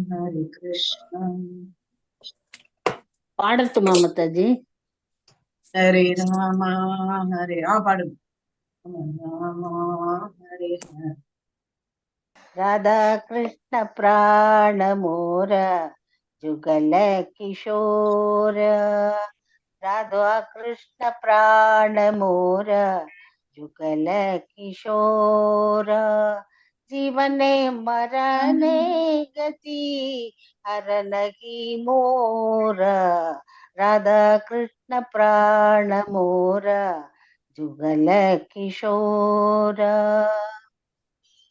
Hare Krishna. பாடட்டுமா Mataji? Hare Rama, Hare பாடும். Rama, Hare Hare. Radha Krishna प्राण मोर जुगल किशोर, राधा कृष्ण प्राण मोर जुगल किशोर, जीवने मरने गति हरन की मोर, राधा कृष्ण प्राण मोर जुगल किशोर,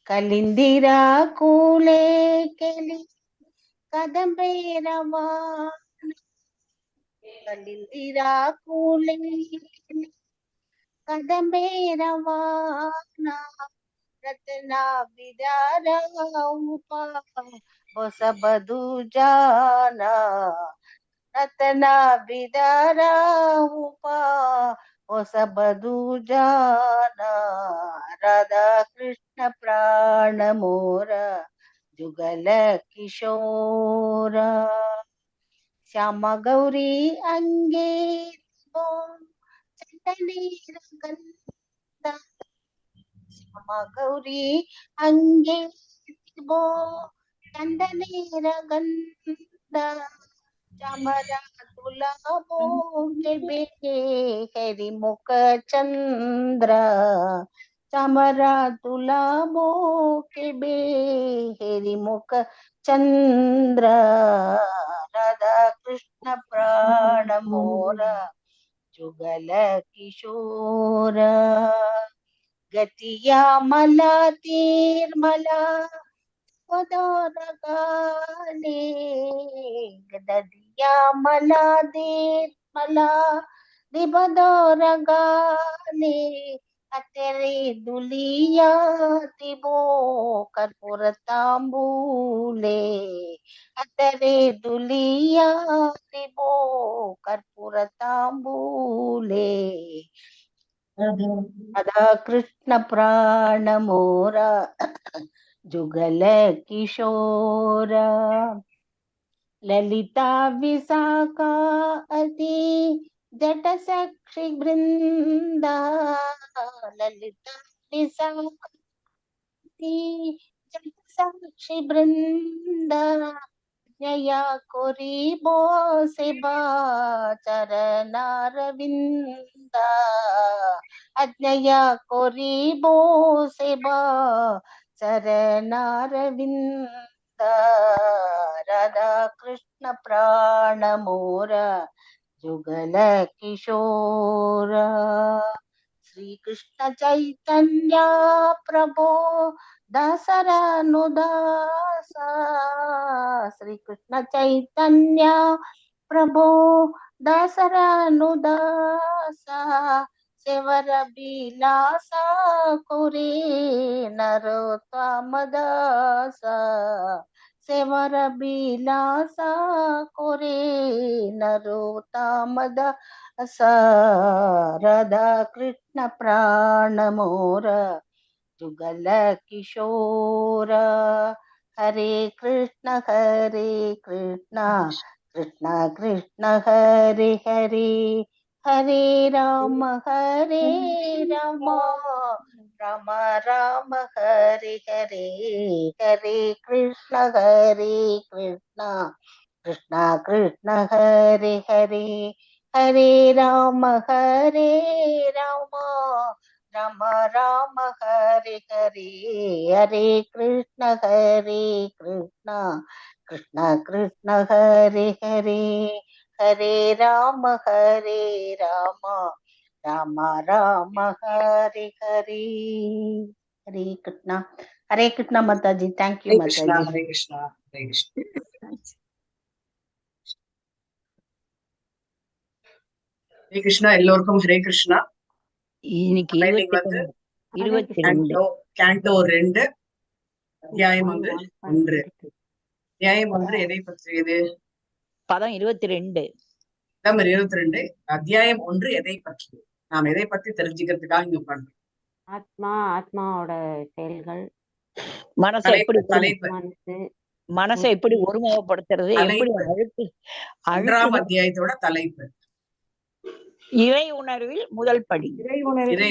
कलिंदिरा कूले केली कदंबे रवाना, कलिंदिरा कूले केली कदंबे रवाना, रत्ना विदार उपा बस बधु जाना, रत्ना विदार उपा बस बधु जाना, राधा कृष्ण प्राण मोर जुगल किशोर, श्यामा गौरी अंगे चंदने गंधा, श्यामा गौरी अंगे चंदने गंधा, चामरा तुला के बेटे हरि मुख चंद्र, चामरा तुला के बे हरि मुख चंद्र, राधा कृष्ण प्राण मोर जुगल किशोर, गतिया मला तीर्मला गाले, गदिया मला तीर्मला दिबदोर गाले, अतेरे दुलिया तिबो कर्पूर तांबूले, अतेरे दुलिया तिबो कर्पूर तांबूले, राधा कृष्ण प्राण मोरा जुगल किशोर, ललिता विशाखा अति जट साक्षी वृंदा, ललिता विशाखा अति जट साक्षी वृंदा, जया कोरी बो सेवा चरनारविंदा, अज्ञया कोरी बो सेवा चरनारविंदा, राधा कृष्ण प्राण मोर जुगल किशोर, श्री कृष्ण चैतन्य प्रभो दासरानुदासा, श्री कृष्ण चैतन्य प्रभो दासरानुदासा, सेवर बिलासा कुरे नरोत्तमदासा, सेवर बिलासा कुरे नरोत्तमदासा, राधा कृष्ण प्राण मोर जुगल किशोर, हरे कृष्ण कृष्ण कृष्ण हरे हरे, हरे राम राम राम हरे हरे, हरे कृष्ण कृष्ण कृष्ण हरे हरे, हरे राम राम राम राम हरे हरे, हरे कृष्ण कृष्ण कृष्ण हरे हरे, हरे राम राम राम हरे हरे, हरे कृष्ण माता जी, थैंक यू Hare माता Krishna, जी। Hare Krishna, Hare Krishna. Hare Krishna, எல்லோருக்கும் Hare Krishna. இன்னைக்கு ரைட்டிங் வந்து 22 கேண்டோ 2 அத்தியாயம் வந்து 1. அத்தியாயம் 1 எதை பற்றியது? பதம் 22. நம்பர் 22. அத்தியாயம் 1 எதை பற்றியது? நாம் எதை பத்தி தெரிஞ்சுக்கிறதுக்காக இங்க பண்றோம்? ஆத்மா, ஆத்மாவோட செயல்கள், மனசு எப்படி தலைப்பு மனசு, மனசை எப்படி ஒருமுகப்படுத்துறது, எப்படி தலைப்பு 1ஆம் அத்தியாயத்தோட தலைப்பு இறை உணர்வில் முதல் படி. இறை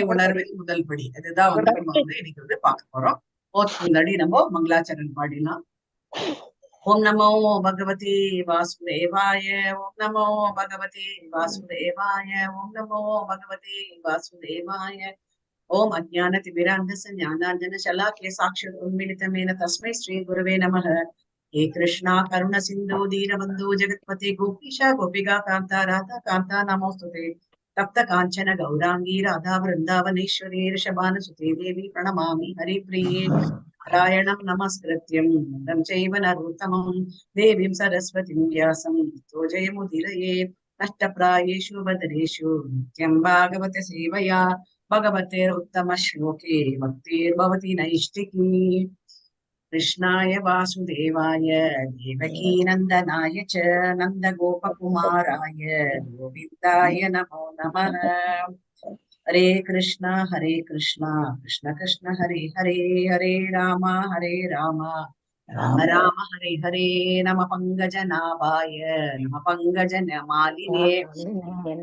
உணர்வில் முதல் படி. அதுதான் வந்து நம்ம வந்து இன்னைக்கு வந்து பார்க்க போறோம். முன்னாடி நம்ம மங்களாச்சரண் பாடிலாம். ஓம் நமோ பகவதி வாசுதேவாய, ஓம் நமோ பகவதி வாசுதேவாய, ஓம் நமோ பகவதி வாசுதேவாய. ஓம் அஜ்ஞானதிமிராந்தஸ்ய ஞானாஞ்சனशलाकया साक्षादुन्मीलितमेन तस्मै श्रीगुरवे नमः. हे कृष्णा करुण सिन्धु दीनबन्धु जगत्पते गोपीश गोपिका कान्ता राधा कान्ता नमोस्तुते. तप्त काञ्चन गौरांगी राधा वृन्दावनेश्वरी ऋषभानुसुते देवी प्रणमामि हरिप्रिये. नारायणं नमस्कृत्यं नरं चैव नरोत्तमं देवीं सरस्वतीं व्यासं ततो जयमुदीरये. नष्टप्रायेषु भद्रेषु नित्यं भागवत सेवया भगवतेरुत्तम श्लोके भक्तिर्भवति नैष्टिकी. कृष्णाय वासुदेवाय देवकी नन्दनाय च नन्दगोपकुमाराय गोविन्दाय नमो नमः. हरे कृष्ण कृष्ण कृष्ण हरे हरे, हरे राम राम राम हरे हरे. नम पंकजनाभाय नम पंकजनमालिने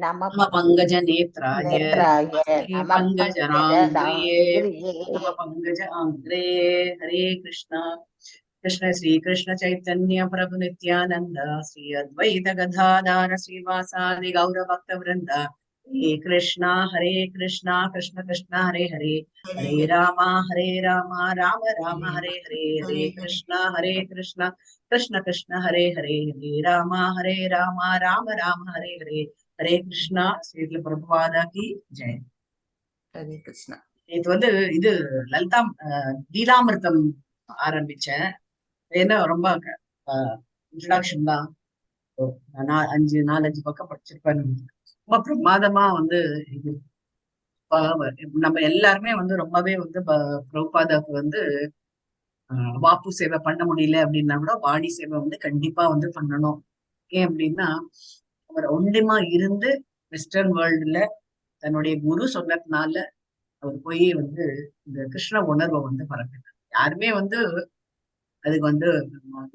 नम पंकजनेत्राय पंकजनाङ्ग्रये नम पंकजाङ्ग्रे. हरे कृष्ण कृष्ण श्री कृष्ण चैतन्य प्रभु नित्यानंद श्री अद्वैत गदाधर श्रीवासादि गौर भक्त वृंद. हरे कृष्ण कृष्ण कृष्ण हरे हरे, हरे राम राम राम हरे हरे. हरे कृष्ण कृष्ण कृष्ण हरे हरे, हरे राम राम राम हरे हरे. हरे कृष्णा. ஸ்ரீல பிரபுபாதா கி ஜெய். ஹரே கிருஷ்ணா. இது வந்து இது லலிதா லீலாமிருதம் ஆரம்பிச்சேன். ஏன்னா ரொம்ப இன்ட்ரடக்ஷன் தான். 4-5 பக்கம் படிச்சிருப்பேன். ரொம்ப பிரமாதமா வந்து இது நம்ம எல்லாருமே வந்து ரொம்பவே வந்து பிரபுபாதாக்கு வந்து வாப்பு சேவை பண்ண முடியல அப்படின்னா கூட வாணி சேவை வந்து கண்டிப்பா வந்து பண்ணணும். ஏன் அப்படின்னா அவர் ஒன்றியமா இருந்து வெஸ்டர்ன் வேர்ல்டுல தன்னுடைய குரு சொன்னதுனால அவர் போய் வந்து இந்த கிருஷ்ண உணர்வை வந்து பரப்பினார். யாருமே வந்து அதுக்கு வந்து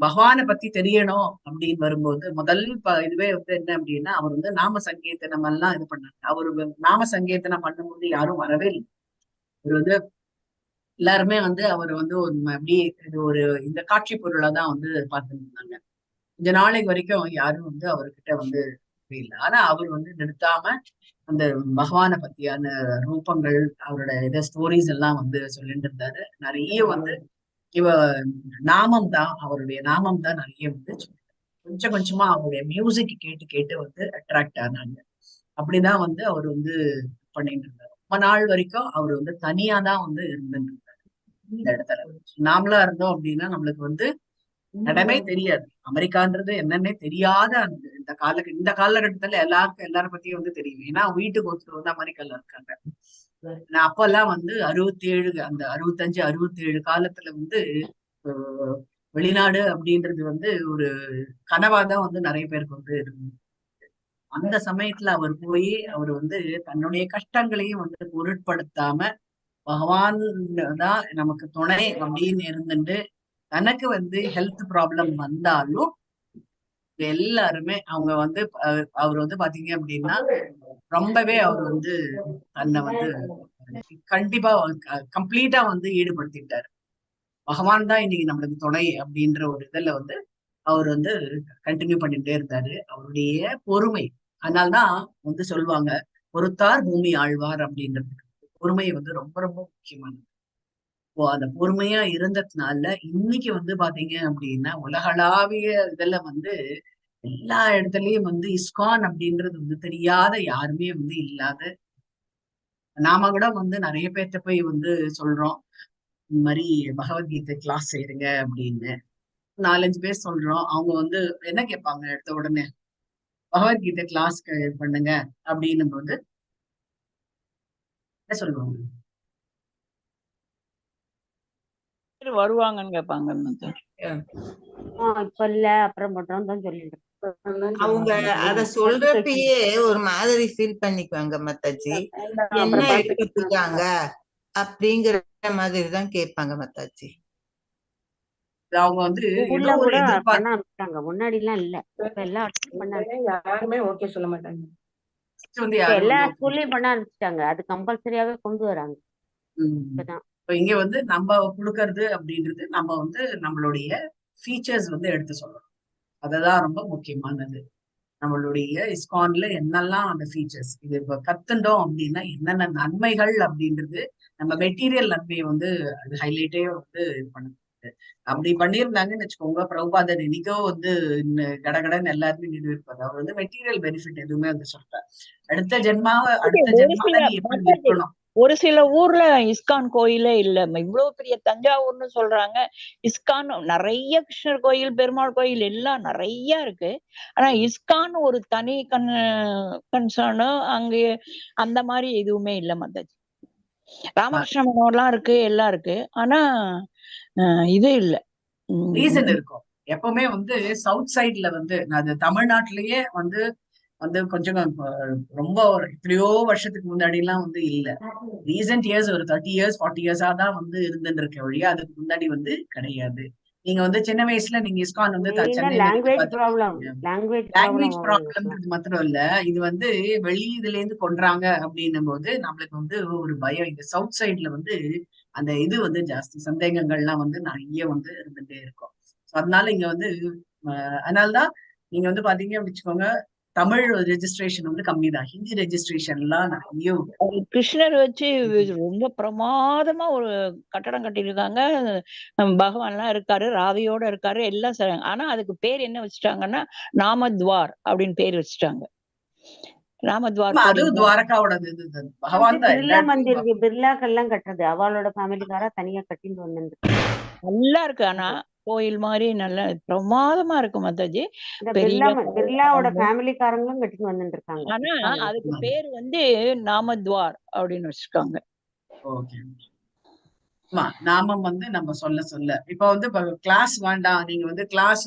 பகவானை பத்தி தெரியணும் அப்படின்னு வரும்போது முதல் இதுவே வந்து என்ன அப்படின்னா அவர் வந்து நாம சங்கீர்த்தனம் எல்லாம் இது பண்ணாங்க. அவரு நாம சங்கீர்த்தனம் பண்ணும்போது யாரும் வரவே இல்லை. அவர் வந்து எல்லாருமே வந்து அவர் வந்து ஒரு அப்படியே இது ஒரு இந்த காட்சி பொருளா தான் வந்து பார்த்துட்டு இருந்தாங்க. கொஞ்ச நாளைக்கு வரைக்கும் யாரும் வந்து அவர்கிட்ட வந்து இல்லை. ஆனா அவர் வந்து நிறுத்தாம அந்த பகவானை பத்தியான ரூபங்கள் அவரோட இத ஸ்டோரிஸ் எல்லாம் வந்து சொல்லிட்டு இருந்தாரு. நிறைய வந்து நாமம் தான், அவருடைய நாமம் தான் நிறைய வந்து கொஞ்சம் கொஞ்சமா அவருடைய மியூசிக் கேட்டு கேட்டு வந்து அட்ராக்ட் ஆனாங்க. அப்படிதான் வந்து அவர் வந்து பண்ணிட்டு இருந்தாரு. ரொம்ப நாள் வரைக்கும் அவர் வந்து தனியா தான் வந்து இருந்துட்டு இருந்தாரு இந்த இடத்துல. நாமளா இருந்தோம் அப்படின்னா நம்மளுக்கு வந்து இடமே தெரியாது. அமெரிக்கான்றது என்னன்னே தெரியாத இந்த காலகட்டத்துல எல்லாரும் பத்தியும் வந்து தெரியும். ஏன்னா வீட்டுக்கு ஒருத்தர் வந்து அமெரிக்கால இருக்காங்க. நான் அப்பெல்லாம் வந்து 67 அந்த 65-67 காலத்துல வந்து வெளிநாடு அப்படின்றது வந்து ஒரு கனவாதான் வந்து நிறைய பேருக்கு வந்து இருந்தது. அந்த சமயத்துல அவர் போய் அவர் வந்து தன்னுடைய கஷ்டங்களையும் வந்து பொருட்படுத்தாம பகவான் தான் நமக்கு துணை அப்படின்னு இருந்துட்டு தனக்கு வந்து ஹெல்த் ப்ராப்ளம் வந்தாலும் எல்லாருமே அவங்க வந்து அவர் வந்து பாத்தீங்க அப்படின்னா ரொம்பவே அவர் வந்து தன்னை வந்து கண்டிப்பா கம்ப்ளீட்டா வந்து ஈடுபடுத்திட்டாரு. பகவான் தான் இன்னைக்கு நம்மளுக்கு துணை அப்படின்ற ஒரு இதுல வந்து அவர் வந்து கண்டினியூ பண்ணிட்டே இருந்தாரு. அவருடைய பொறுமை, அதனால்தான் வந்து சொல்லுவாங்க பொறுத்தார் பூமி ஆழ்வார் அப்படின்றதுக்கு. பொறுமை வந்து ரொம்ப ரொம்ப முக்கியமானது. அந்த பொறுமையா இருந்ததுனால இன்னைக்கு வந்து பாத்தீங்க அப்படின்னா உலகளாவிய இதுல வந்து எல்லா இடத்துலயும் வந்து இஸ்கான் அப்படின்றது வந்து தெரியாத யாருமே வந்து இல்லாத. நாம கூட வந்து நிறைய பேர்த்த போய் வந்து சொல்றோம் இந்த மாதிரி பகவத்கீதை கிளாஸ் செய்யுங்க அப்படின்னு. 4-5 பேர் சொல்றோம். அவங்க வந்து என்ன கேட்பாங்க எடுத்த உடனே, பகவத்கீதை கிளாஸ் பண்ணுங்க அப்படின்னு போது என்ன சொல்லுவாங்க? வருவாங்கன்னு கேட்பாங்க. இப்ப இல்ல அப்புறம் பண்றோம் தான் சொல்லிட்டு அவங்க அத சொல்றப்பயே ஒரு மாதிரி ஃபீல் பண்ணிக்குவாங்க மத்தாஜி. என்ன எடுத்துட்டாங்க அப்படிங்கிற மாதிரி தான் கேட்பாங்க மத்தாஜி. அவங்க வந்து ஏதோ ஸ்கூல்ல ஒரு கூட பண்ண எதிர்பார்ப்பு ஆரம்பிச்சிட்டாங்க. முன்னாடி எல்லாம் இல்ல. இப்ப எல்லா இடத்துலயும் பண்ண யாருமே ஓகே சொல்ல மாட்டாங்க. வந்து இப்ப யாரும் எல்லா வந்து ஸ்கூல்லயும் பண்ண ஆரம்பிச்சிட்டாங்க. அது கம்பல்சரியாவே கொண்டு வராங்க உம் இப்பதான். இப்ப இங்க வந்து நம்ம கொடுக்கறது அப்படின்றது நம்ம வந்து நம்மளுடைய ஃபீச்சர்ஸ் வந்து எடுத்து சொல்லணும். அதுதான் ரொம்ப முக்கியமானது. நம்மளுடைய இஸ்கான்ல என்னெல்லாம் அந்த ஃபீச்சர்ஸ் இது இப்ப கத்துண்டோம் அப்படின்னா என்னென்ன நன்மைகள் அப்படின்றது நம்ம மெட்டீரியல் நன்மையை வந்து அது ஹைலைட்டே வந்து இது பண்ணுது. அப்படி பண்ணியிருந்தாங்கன்னு வச்சுக்கோங்க, பிரபுபாதர் இன்னைக்கோ வந்து கடகடன்னு எல்லாருமே நிறுவிருப்பாரு. அவர் வந்து மெட்டீரியல் பெனிஃபிட் எதுவுமே வந்து சொல்றாரு. அடுத்த ஒரு ஜென்மால சில நீ எப்படி மாதாஜி, இருக்கணும். ஒரு சில ஊர்ல இஸ்கான் கோயிலே இல்ல. இவ்வளவு பெரிய தஞ்சாவூர்னு சொல்றாங்க. இஸ்கான் நிறைய கிருஷ்ணர் கோயில், பெருமாள் கோயில் எல்லாம் நிறைய இருக்கு. ஆனா இஸ்கான் ஒரு தனி கன்சர்னு அங்கே அந்த மாதிரி எதுவுமே இல்ல மாதாஜி. ராமகிருஷ்ண மனோர்லாம் இருக்கு, எல்லாம் இருக்கு. ஆனா இது இல்ல. ரீசன் இருக்கும். எப்பவுமே வந்து சவுத் சைட்ல வந்து அது தமிழ்நாட்டிலேயே வந்து வந்து கொஞ்சம் ரொம்ப எத்தனையோ வருஷத்துக்கு முன்னாடி எல்லாம் வந்து இல்ல. ரீசெண்ட் இயர்ஸ் ஒரு 30 years 40 years தான் வந்து இருந்துட்டு இருக்க வழியா அதுக்கு முன்னாடி வந்து கிடையாது. நீங்க வந்து சின்ன வயசுல நீங்க இஸ்கான் வந்து சென்னையில நீங்க லாங்குவேஜ் ப்ராப்ளம் லாங்குவேஜ் ப்ராப்ளம்ன்றது மாத்திரம் இல்ல, இது வந்து வெளி இதுல இருந்து கொன்றாங்க அப்படின்னும் போது நம்மளுக்கு வந்து ஒரு பயம். இந்த சவுத் சைட்ல வந்து அந்த இது வந்து ஜாஸ்தி சந்தேகங்கள்லாம் வந்து நிறைய வந்து இருந்துட்டே இருக்கும். அதனால இங்க வந்து அதனாலதான் நீங்க வந்து பாத்தீங்க வச்சுக்கோங்க, தமிழ் ரெஜிஸ்ட்ரேஷன் வந்து கம்மி தான். ஹிந்தி ரெஜிஸ்ட்ரேஷன் எல்லாம் நிறைய கிருஷ்ணர் வச்சு ரொம்ப பிரமாதமா ஒரு கட்டடம் கட்டியிருக்காங்க. பகவான் எல்லாம் இருக்காரு, ராதையோட இருக்காரு, எல்லாம். ஆனா அதுக்கு பேர் என்ன வச்சுட்டாங்கன்னா நாமத்வார் அப்படின்னு பேர் வச்சுட்டாங்க. ராமத்வார் அதுவும் துவாரகாவோட இது பகவான் தான் பிர்லா மந்திர் பிர்லாக்கெல்லாம் கட்டுறது அவளோட ஃபேமிலிக்காரா தனியா கட்டிட்டு வந்து நல்லா இருக்கு. ஆனா கோயில் மாதிரி நல்ல பிரமாதமா இருக்கு மாதாஜி. பிர்லாவோட ஃபேமிலிக்காரங்களும் கட்டிட்டு வந்துட்டு இருக்காங்க. ஆனா அதுக்கு பேர் வந்து நாமத்வார் அப்படின்னு வச்சிருக்காங்க. நாமம் வந்து நம்ம சொல்ல இப்ப வந்து கிளாஸ் வேண்டாம், நீங்க வந்து கிளாஸ்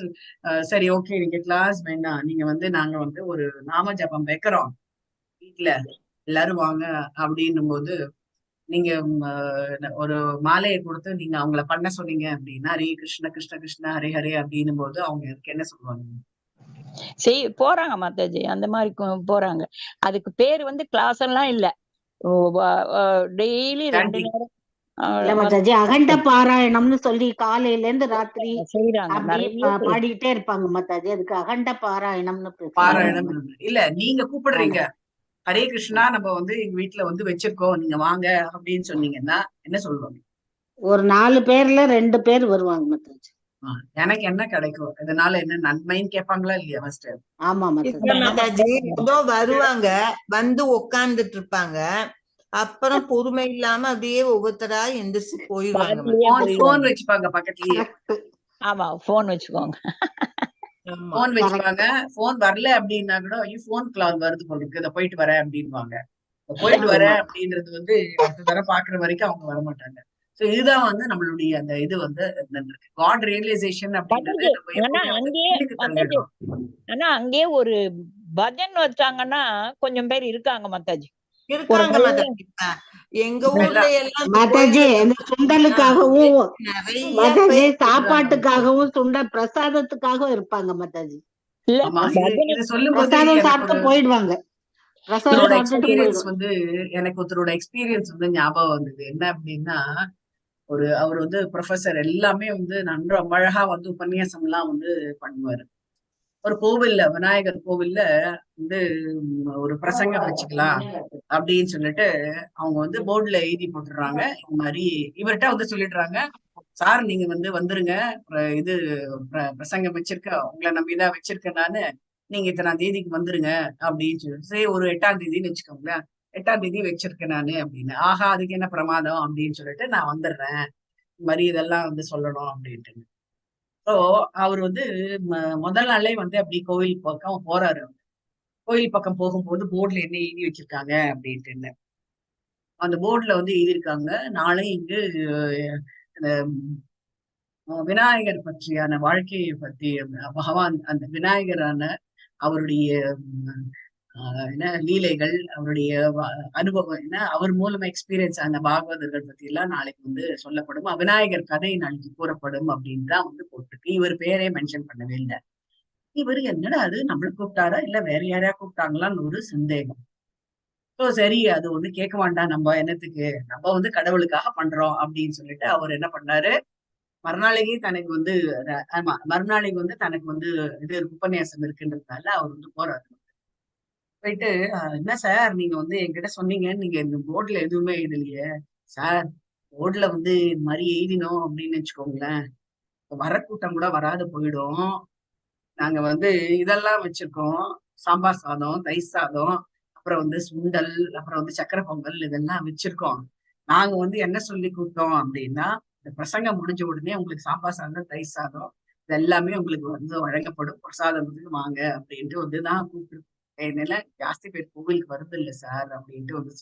சரி ஓகே நீங்க கிளாஸ் வேண்டாம், நீங்க வந்து நாங்க வந்து ஒரு நாம ஜபம் வைக்கிறோம் வீட்டுல எல்லாரும் வாங்க அப்படின்னும் போது நீங்க ஒரு மாலையை கொடுத்து நீங்க அவங்கள பண்ண சொன்னீங்க அப்படின்னா ஹரே கிருஷ்ண கிருஷ்ண கிருஷ்ண ஹரே ஹரே அப்படின்னும் போது அவங்க என்ன சொல்லுவாங்க? போறாங்க மாதாஜி, அந்த மாதிரி போறாங்க. அதுக்கு பேர் வந்து கிளாஸ் எல்லாம் இல்ல, டெய்லி 2 நேரம் அகண்ட பாராயணம்னு சொல்லி காலையில இருந்து ராத்திரி செய்யறாங்க, பாடிட்டே இருப்பாங்க மாதாஜி. அதுக்கு அகண்ட பாராயணம்னு பாராயணம் இல்ல, நீங்க கூப்பிடுறீங்க ஹரே கிருஷ்ணா நம்ம வந்து எங்க வீட்டுல வந்து வச்சிருக்கோம் நீங்க வாங்க அப்படின்னு சொன்னீங்கன்னா என்ன சொல்லுவாங்க? ஒரு 4 பேர்ல 2 பேர் வருவாங்க மாதாஜி. எனக்கு என்ன கிடைக்கும், இதனால என்ன நன்மைன்னு கேட்பாங்களா இல்லையா? ஃபர்ஸ்ட் ஆமா மாதாஜி, வருவாங்க, வந்து உட்கார்ந்துட்டு இருப்பாங்க. அப்புறம் பொறுமை இல்லாம அப்படியே ஒவ்வொருத்தரா எந்திரிச்சு போயிடுவாங்க. போன் வச்சுப்பாங்க பக்கத்துலயே. ஆமா, போன் வச்சுக்கோங்க. போன் வச்சுப்பாங்க. போன் வரல அப்படின்னா கூட போன் கால் வருது போல இருக்கு, இதை போயிட்டு வரேன் அப்படின்வாங்க. போயிட்டு வரேன் அப்படின்றது வந்து அடுத்த தடவை பாக்குற வரைக்கும் அவங்க வரமாட்டாங்க. சோ இதுதான் வந்து நம்மளுடைய அந்த இது வந்து காட் ரியலைசேஷன் அப்படின்றது ஆனா அங்கே ஒரு பஜன் வச்சாங்கன்னா கொஞ்சம் பேர் இருக்காங்க மாதாஜி. இருக்காங்க மாதாஜி. எங்க ஊர்ல எல்லாம் மாதாஜி சுண்டலுக்காகவும் மாதாஜி சாப்பாட்டுக்காகவும் சுண்டல் பிரசாதத்துக்காகவும் இருப்பாங்க மாதாஜி. பிரசாதம் சாப்பிட்டு போயிடுவாங்க. வந்து எனக்கு ஒருத்தரோட எக்ஸ்பீரியன்ஸ் வந்து ஞாபகம் வந்தது. என்ன அப்படின்னா, அவர் வந்து ப்ரொஃபசர், எல்லாமே வந்து நன்று அழகா வந்து உபன்யாசம் எல்லாம் வந்து பண்ணுவாரு. ஒரு கோவில்ல, விநாயகர் கோவில்ல வந்து ஒரு பிரசங்கம் வச்சுக்கலாம் அப்படின்னு சொல்லிட்டு அவங்க வந்து போர்டுல எழுதி போட்டுடுறாங்க. இந்த மாதிரி இவர்கிட்ட வந்து சொல்லிடுறாங்க, சார் நீங்க வந்து வந்துருங்க, இது பிரசங்கம் வச்சிருக்க, உங்களை நம்பிதான் வச்சிருக்கேன் நானு, நீங்க இத்தனாம் தேதிக்கு வந்துருங்க அப்படின்னு சொல்லிட்டு. சரி ஒரு 8ஆம் தேதின்னு வச்சுக்கோங்களேன், 8ஆம் தேதி வச்சிருக்கேன் நானு அப்படின்னு. ஆஹா அதுக்கு என்ன பிரமாதம் அப்படின்னு சொல்லிட்டு நான் வந்துடுறேன், இந்த மாதிரி இதெல்லாம் வந்து சொல்லணும் அப்படின்ட்டு. ஸோ அவர் வந்து முதல் நாளே வந்து அப்படி கோவில் பக்கம் போறாரு. கோயில் பக்கம் போகும்போது போர்டுல என்ன எழுதி வச்சிருக்காங்க அப்படின்ட்டு, அந்த போர்டுல வந்து எழுதியிருக்காங்க, நாளை இங்கு விநாயகர் பற்றியான வாழ்க்கையை பற்றி பகவான் அந்த விநாயகரான அவருடைய என்ன லீலைகள், அவருடைய அனுபவம் என்ன, அவர் மூலமா எக்ஸ்பீரியன்ஸ் ஆன பாகவதர்கள் பத்தி எல்லாம் நாளைக்கு வந்து சொல்லப்படும். விநாயகர் கதை நாளைக்கு கூறப்படும் அப்படின்னு தான் வந்து போட்டிருக்கு. இவர் பேரே மென்ஷன் பண்ணவே இல்லை. இவர் என்னடா அது நம்மள கூப்பிட்டாரா இல்ல வேற யாரையா கூப்பிட்டாங்களான்னு ஒரு சந்தேகம். சரி அது ஒண்ணு கேட்க வேண்டாம், நம்ம என்னத்துக்கு, நம்ம வந்து கடவுளுக்காக பண்றோம் அப்படின்னு சொல்லிட்டு அவர் என்ன பண்ணாரு, மறுநாளைக்கு தனக்கு வந்து ஆமா மறுநாளைக்கு வந்து தனக்கு வந்து இது உபன்யாசம் இருக்குன்றதுனால அவர் வந்து போறாரு. போயிட்டு என்ன சார் நீங்க வந்து என்கிட்ட சொன்னீங்க, நீங்க இந்த போர்டுல எதுவுமே எழுதலையே சார். போர்டுல வந்து இது மாதிரி எழுதினோம் அப்படின்னு வச்சுக்கோங்களேன், வர கூட்டம் கூட வராது போயிடும். நாங்க வந்து இதெல்லாம் வச்சிருக்கோம், சாம்பார் சாதம், தயிர் சாதம், அப்புறம் வந்து சுண்டல், அப்புறம் வந்து சக்கரை பொங்கல் இதெல்லாம் வச்சிருக்கோம். நாங்க வந்து என்ன சொல்லி கூப்பிட்டோம் அப்படின்னா, இந்த பிரசங்கம் முடிஞ்ச உடனே உங்களுக்கு சாம்பார் சாதம், தயிர் சாதம் இது எல்லாமே உங்களுக்கு வந்து வழங்கப்படும், பிரசாதத்துக்கு வாங்க அப்படின்ட்டு வந்துதான் கூப்பிட்டு. என்னால ஜாஸ்தி பேர் கோவிலுக்கு வருது இல்ல சார் அப்படின்ட்டு வந்து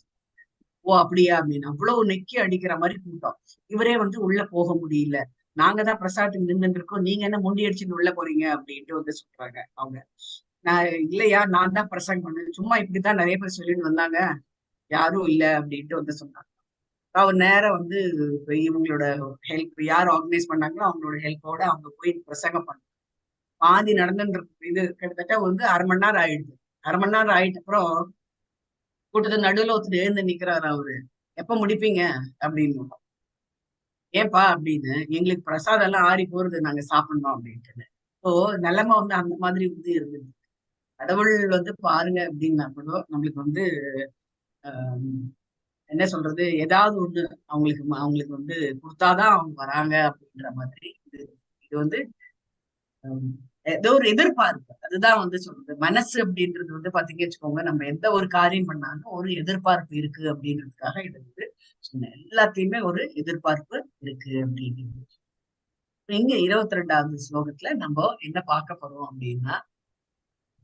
ஓ அப்படியா அப்படின்னு அவ்வளவு நெக்கி அடிக்கிற மாதிரி கூட்டம். இவரே வந்து உள்ள போக முடியல. நாங்க தான் பிரசாதத்துக்கு நின்றுட்டு இருக்கோம், நீங்க என்ன முண்டி அடிச்சுட்டு உள்ள போறீங்க அப்படின்ட்டு வந்து சொல்றாங்க அவங்க. நான் இல்லையா, நான் தான் பிரசங்கம் பண்ணேன், சும்மா இப்படித்தான் நிறைய பேர் சொல்லிட்டு வந்தாங்க, யாரும் இல்ல அப்படின்ட்டு வந்து சொன்னாங்க. அவர் நேரம் வந்து இவங்களோட ஹெல்ப் யார் ஆர்கனைஸ் பண்ணாங்களோ அவங்களோட ஹெல்ப்போட அவங்க போய் பிரசங்கம் பண்ண பாதி நடந்துட்டு இது கிட்டத்தட்ட வந்து 1/2 மணி நேரம் ஆயிடுது. 1/2 மணி நேரம் ஆயிட்ட அப்புறம் கூட்டத்து நடுவுல ஒருத்தர் எழுந்து நிக்கிறாரு. அவரு எப்ப முடிப்பீங்க அப்படின்னு. ஏன்பா அப்படின்னு, எங்களுக்கு பிரசாதம் எல்லாம் ஆறி போறது, நாங்க சாப்பிடணும் அப்படின்ட்டு. இப்போ நிலைமை வந்து அந்த மாதிரி வந்து இருந்தது. கடவுள் வந்து பாருங்க அப்படின்னா கூட நம்மளுக்கு வந்து என்ன சொல்றது, ஏதாவது ஒண்ணு அவங்களுக்கு வந்து கொடுத்தாதான் அவங்க வராங்க அப்படின்ற மாதிரி இது. இது வந்து ஏதோ ஒரு எதிர்பார்ப்பு, அதுதான் வந்து சொல்றது. மனசு அப்படின்றது வந்து பாத்தீங்க வச்சுக்கோங்க, நம்ம எந்த ஒரு காரியம் பண்ணாலும் ஒரு எதிர்பார்ப்பு இருக்கு அப்படின்றதுக்காக இது வந்து சொன்னேன். எல்லாத்தையுமே ஒரு எதிர்பார்ப்பு இருக்கு அப்படின்னு. இங்க 22வது ஸ்லோகத்துல நம்ம என்ன பார்க்க போறோம் அப்படின்னா,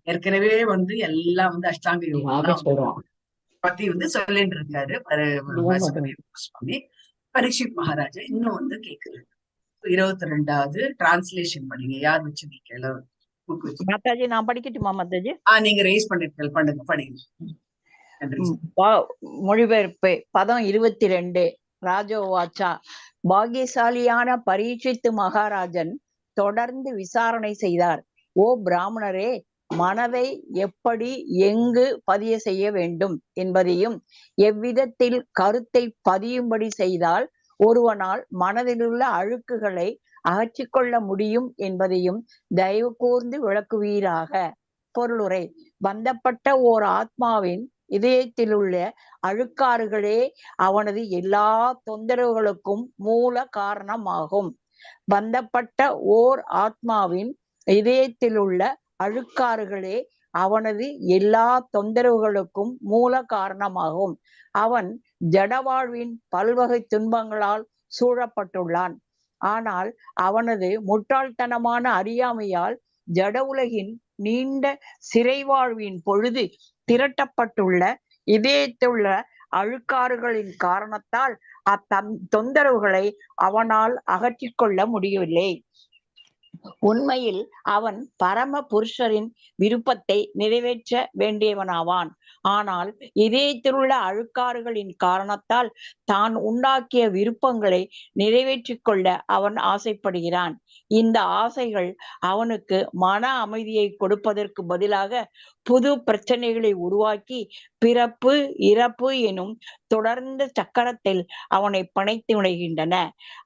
ஏற்கனவே வந்து எல்லாம் வந்து அஷ்டாங்க யோகம் பத்தி வந்து சொல்லிட்டு இருக்காரு சுவாமி. பரீட்சித் மகாராஜா இன்னும் வந்து கேக்குறாரு. 22வது டிரான்ஸ்லேஷன் படிங்க, யார் வச்சிருக்கீங்க புக் வச்சு. மாதாஜி நான் படிக்கட்டுமா மாதாஜி? நீங்க ரைஸ் பண்ணுங்க படிங்க. மொழிபெயர்ப்பு பதம் 22. ராஜோவாச்சா. பாகியசாலியான பரீட்சித்து மகாராஜன் தொடர்ந்து விசாரணை செய்தார். ஓ பிராமணரே, மனதை எப்படி எங்கு பதிய செய்ய வேண்டும் என்பதையும், எவ்விதத்தில் கருத்தை பதியும்படி செய்தால் ஒருவனால் மனதிலுள்ள அழுக்குகளை அகற்றிக்கொள்ள முடியும் என்பதையும் தயவு கூர்ந்து விளக்குவீராக. பொருளுரை. பந்தப்பட்ட ஓர் ஆத்மாவின் இதயத்திலுள்ள அழுக்காறுகளே அவனது எல்லா தொந்தரவுகளுக்கும் மூல காரணமாகும். பந்தப்பட்ட ஓர் ஆத்மாவின் இதயத்திலுள்ள அழுக்காறுகளே அவனது எல்லா தொந்தரவுகளுக்கும் மூல காரணமாகும். அவன் ஜடவாழ்வின் பல்வகை துன்பங்களால் சூழப்பட்டுள்ளான். ஆனால் அவனது முட்டாள்தனமான அறியாமையால் ஜட உலகின் நீண்ட சிறைவாழ்வின் பொழுது திரட்டப்பட்டுள்ள இதயத்துள்ள அழுக்காறுகளின் காரணத்தால் தொந்தரவுகளை அவனால் அகற்றிக்கொள்ள முடியவில்லை. உண்மையில் அவன் பரம புருஷரின் விருப்பத்தை நிறைவேற்ற வேண்டியவனாவான். ஆனால் இதயத்திலுள்ள அழுக்காறுகளின் காரணத்தால் தான் உண்டாக்கிய விருப்பங்களை நிறைவேற்றிக் கொள்ள அவன் ஆசைப்படுகிறான். இந்த ஆசைகள் அவனுக்கு மன அமைதியை கொடுப்பதற்கு பதிலாக புது பிரச்சனைகளை உருவாக்கி பிறப்பு இறப்பு எனும் தொடர்ந்த சக்கரத்தில் அவனை பிணைத்து விடுகின்றன.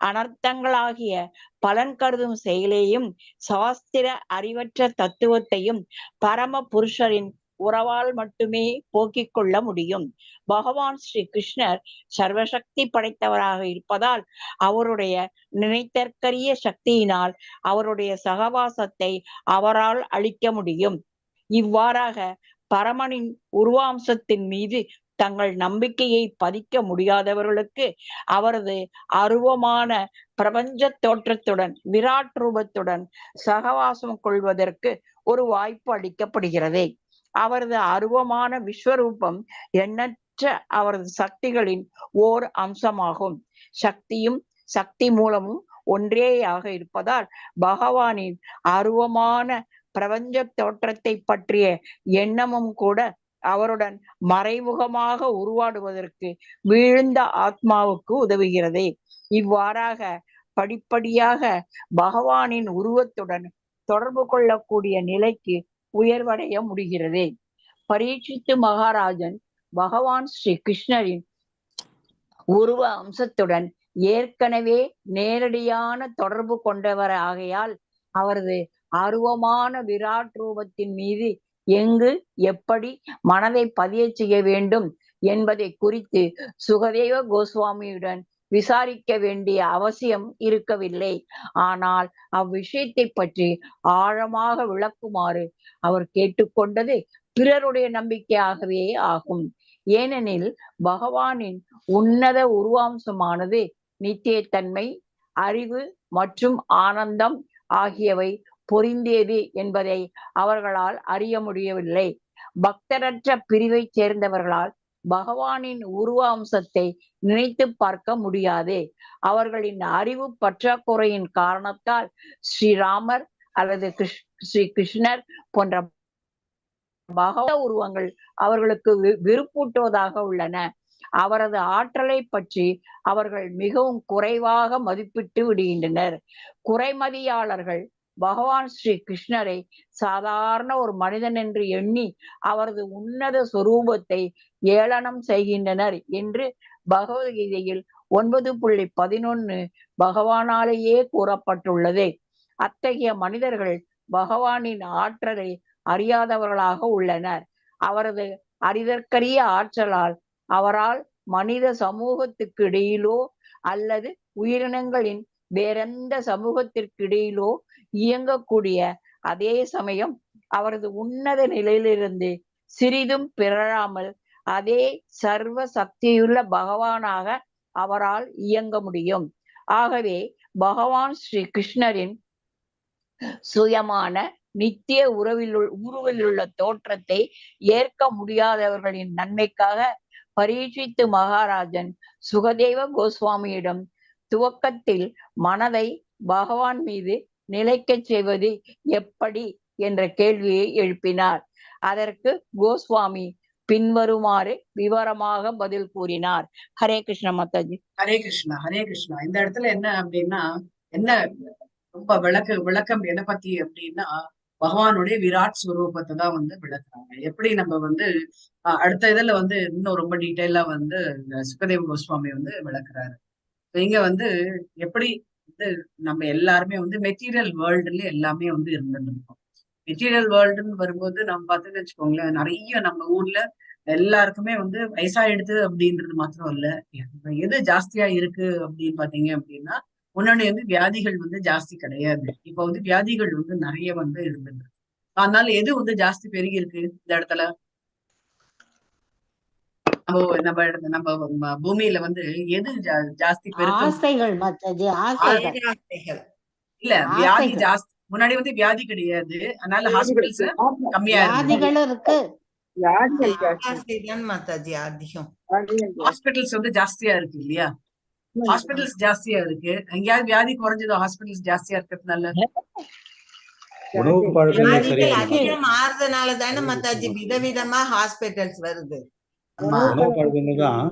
அனர்த்தங்களாகிய பலன் கருதும் செயலையும் சாஸ்திர அறிவற்ற தத்துவத்தையும் பரம புருஷரின் உறவால் மட்டுமே போக்கிக் கொள்ள முடியும். பகவான் ஸ்ரீ கிருஷ்ணர் சர்வசக்தி படைத்தவராக இருப்பதால் அவருடைய நினைத்தற்கரிய சக்தியினால் அவருடைய சகவாசத்தை அவரால் அளிக்க முடியும். இவ்வாறாக பரமனின் உருவாம்சத்தின் மீது தங்கள் நம்பிக்கையை பதிக்க முடியாதவர்களுக்கு அவரது அருவமான பிரபஞ்ச தோற்றத்துடன் விராட் ரூபத்துடன் சகவாசம் கொள்வதற்கு ஒரு வாய்ப்பு அளிக்கப்படுகிறது. அவரது அருவமான விஸ்வரூபம் எண்ணற்ற அவரது சக்திகளின் ஓர் அம்சமாகும். சக்தியும் சக்தி மூலமும் ஒன்றேயாக இருப்பதால் பகவானின் அருவமான பிரபஞ்ச தோற்றத்தை பற்றிய எண்ணமும் கூட அவருடன் மறைமுகமாக உருவாடுவதற்கு வீழ்ந்த ஆத்மாவுக்கு உதவுகிறது. இவ்வாறாக படிப்படியாக பகவானின் உருவத்துடன் தொடர்பு கொள்ளக்கூடிய நிலைக்கு உயர்வடைய முடிகிறது. பரீட்சித்து மகாராஜன் பகவான் ஸ்ரீ கிருஷ்ணரின் உருவ அம்சத்துடன் ஏற்கனவே நேரடியான தொடர்பு கொண்டவர் ஆகையால் அவரது அருவமான விராட் ரூபத்தின் மீது எங்கு எப்படி மனதை பதிய செய்ய வேண்டும் என்பதை குறித்து சுகதேவ கோஸ்வாமியுடன் விசாரிக்க வேண்டிய அவசியம் இருக்கவில்லை. ஆனால் அவ்விஷயத்தை பற்றி ஆழமாக விளக்குமாறு அவர் கேட்டுக்கொண்டது பிறருடைய நம்பிக்கையாகவே ஆகும். ஏனெனில் பகவானின் உன்னத உருவாம்சமானது நித்தியத்தன்மை, அறிவு மற்றும் ஆனந்தம் ஆகியவை பொருந்தியது என்பதை அவர்களால் அறிய முடியவில்லை. பக்தரற்ற பிரிவை சேர்ந்தவர்களால் பகவானின் உருவ அம்சத்தை நினைத்து பார்க்க முடியாது. அவர்களின் அறிவு பற்றாக்குறையின் காரணத்தால் ஸ்ரீராமர் அல்லது ஸ்ரீ கிருஷ்ணர் போன்ற பகவத உருவங்கள் அவர்களுக்கு விருப்பூட்டுவதாக உள்ளன. அவரது ஆற்றலை பற்றி அவர்கள் மிகவும் குறைவாக மதிப்பிட்டு விடுகின்றனர். குறைமதியாளர்கள் பகவான் ஸ்ரீ கிருஷ்ணரை சாதாரண ஒரு மனிதன் என்று எண்ணி அவரது உன்னத சொரூபத்தை ஏளனம் செய்கின்றனர் என்று பகவத்கீதையில் 9.11 பகவானாலேயே கூறப்பட்டுள்ளது. அத்தகைய மனிதர்கள் பகவானின் ஆற்றலை அறியாதவர்களாக உள்ளனர். அவரது அறிதற்கரிய ஆற்றலால் அவரால் மனித சமூகத்துக்கு இடையிலோ அல்லது உயிரினங்களின் வேறெந்த சமூகத்திற்கு இடையிலோ இயங்கக்கூடிய அதே சமயம் அவரது உன்னத நிலையிலிருந்து சிறிதும் பிறழாமல் அதே சர்வ சக்தியுள்ள பகவானாக அவரால் இயங்க முடியும். ஆகவே பகவான் ஸ்ரீ கிருஷ்ணரின் சுயமான நித்திய உருவிலுள்ள தோற்றத்தை ஏற்க முடியாதவர்களின் நன்மைக்காக பரீட்சித்து மகாராஜன் சுகதேவ கோஸ்வாமியிடம் துவக்கத்தில் மனதை பகவான் மீது நிலைக்க செய்வது எப்படி என்ற கேள்வியை எழுப்பினார். அதற்கு கோஸ்வாமி பின்வருமாறு விவரமாக பதில் கூறினார். ஹரே கிருஷ்ண மாதாஜி. ஹரே கிருஷ்ணா, ஹரே கிருஷ்ணா. இந்த இடத்துல என்ன அப்படின்னா, என்ன ரொம்ப விளக்கம் எதை பத்தி அப்படின்னா, பகவானுடைய விராட் ஸ்வரூபத்தை தான் வந்து விளக்குறாங்க. எப்படி நம்ம வந்து அடுத்த இதுல வந்து இன்னும் ரொம்ப டீட்டெயிலா வந்து சுகதேவ கோஸ்வாமி வந்து விளக்குறாரு. இங்க வந்து எப்படி வந்து நம்ம எல்லாருமே வந்து மெட்டீரியல் வேர்ல்டுல எல்லாமே வந்து இருந்துட்டு இருக்கோம். மெட்டீரியல் வேர்ல்டுன்னு வரும்போது நம்ம பார்த்துன்னு வச்சுக்கோங்களேன், நிறைய நம்ம ஊர்ல எல்லாருக்குமே வந்து வயசாயிடுது அப்படின்றது மாத்திரம் இல்ல, எது ஜாஸ்தியா இருக்கு அப்படின்னு பாத்தீங்க அப்படின்னா, முன்னாடி வந்து வியாதிகள் வந்து ஜாஸ்தி கிடையாது. இப்ப வந்து வியாதிகள் வந்து நிறைய வந்து இருந்தது. அதனால எது வந்து ஜாஸ்தி பெருகி இருக்கு இந்த இடத்துல? நம்ம பூமியில வந்து எது ஜாஸ்தி பெருக்கம்? ஆசைகள் மாதாஜி, ஆசைகள். இல்ல, வியாதி ஜாஸ்தி. முன்னாடி வந்து வியாதி கிடையாது, அதனால ஹாஸ்பிட்டல்ஸ் கம்மியா இருக்கு. மாதாஜி அதிகம் ஹாஸ்பிட்டல்ஸ் வந்து ஜாஸ்தியா இருக்கு இல்லையா? ஹாஸ்பிட்டல்ஸ் ஜாஸ்தியா இருக்கு. எங்கேயாவது வியாதி குறைஞ்சதோ ஹாஸ்பிட்டல்ஸ் ஜாஸ்தியா இருக்கிறதுனால? உணவு பழக்கங்கள் அதிகம் மாறுறதுனால தானே மாதாஜி விதவிதமா ஹாஸ்பிட்டல்ஸ் வருது. உணவு பழக்கங்கள் தான்.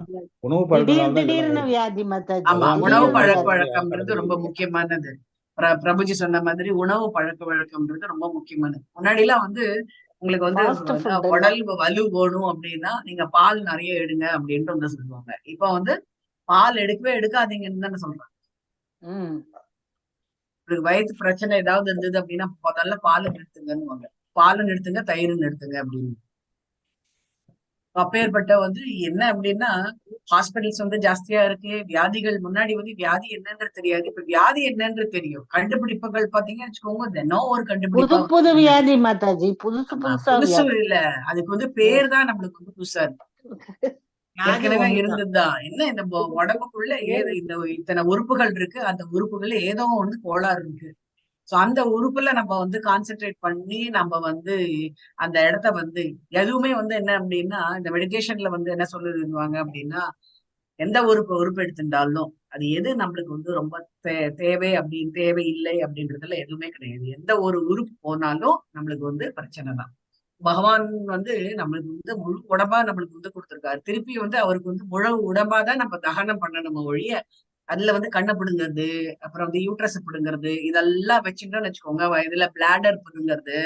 உணவு திடீர்னு வியாதி மாதாஜி. ஆமா, உணவு பழக்க வழக்கம்ன்றது ரொம்ப முக்கியமானது. பிரபுஜி சொன்ன மாதிரி உணவு பழக்க வழக்கம்ன்றது ரொம்ப முக்கியமானது. முன்னாடி எல்லாம் வந்து உங்களுக்கு வந்து உடல் வலு வேணும் அப்படின்னா நீங்க பால் நிறைய எடுங்க அப்படின்ட்டு வந்து சொல்லுவாங்க. இப்ப வந்து பால் எடுக்கவே எடுக்காதீங்கன்னு தானே சொல்றாங்க. உங்களுக்கு வயிற்று பிரச்சனை ஏதாவது இருந்தது அப்படின்னா முதல்ல பாலை நிறுத்துங்கன்னு, பாலை நிறுத்துங்க, தயிர் நிறுத்துங்க அப்படின்னு. அப்பேற்பட்ட வந்து என்ன அப்படின்னா ஹாஸ்பிட்டல்ஸ் வந்து ஜாஸ்தியா இருக்கு. வியாதிகள், முன்னாடி வந்து வியாதி என்னன்றது தெரியாது, இப்ப வியாதி என்னன்றது தெரியும். கண்டுபிடிப்புகள் பாத்தீங்கன்னு வச்சுக்கோங்க, தினம் ஒரு கண்டுபிடிப்பு. புது வியாதி மாதாஜி, புதுசு இல்ல, அதுக்கு வந்து பேர் தான் நம்மளுக்கு வந்து புதுசா இருக்கு. ஏற்கனவே இருந்ததுதான். என்ன இந்த உடம்புக்குள்ள இந்த இத்தனை உறுப்புகள் இருக்கு, அந்த உறுப்புகள்ல ஏதோ ஒண்ணு கோளாறு இருக்கு. சோ அந்த உறுப்புல நம்ம வந்து கான்சென்ட்ரேட் பண்ணி நம்ம வந்து அந்த இடத்த வந்து எதுவுமே வந்து என்ன அப்படின்னா, இந்த மெடிடேஷன்ல வந்து என்ன சொல்லுவாங்க அப்படின்னா, எந்த உறுப்பு எடுத்துட்டாலும் அது எது நம்மளுக்கு வந்து ரொம்ப தேவை அப்படின்னு, தேவை இல்லை அப்படின்றதுல எதுவுமே கிடையாது. எந்த ஒரு உறுப்பு போனாலும் நம்மளுக்கு வந்து பிரச்சனை தான். பகவான் வந்து நம்மளுக்கு வந்து முழு உடம்பா நம்மளுக்கு வந்து கொடுத்திருக்காரு. திருப்பி வந்து அவருக்கு வந்து முழு உடம்பாதான் நம்ம தகனம் பண்ணணும் ஒழிய அதுல வந்து கண்ணை பிடுங்கிறது, அப்புறம் வந்து யூட்ரஸ் பிடுங்கிறது, இதெல்லாம் வச்சுட்டோம்னு வச்சுக்கோங்க. இதுல பிளாடர் பிடுங்கிறது,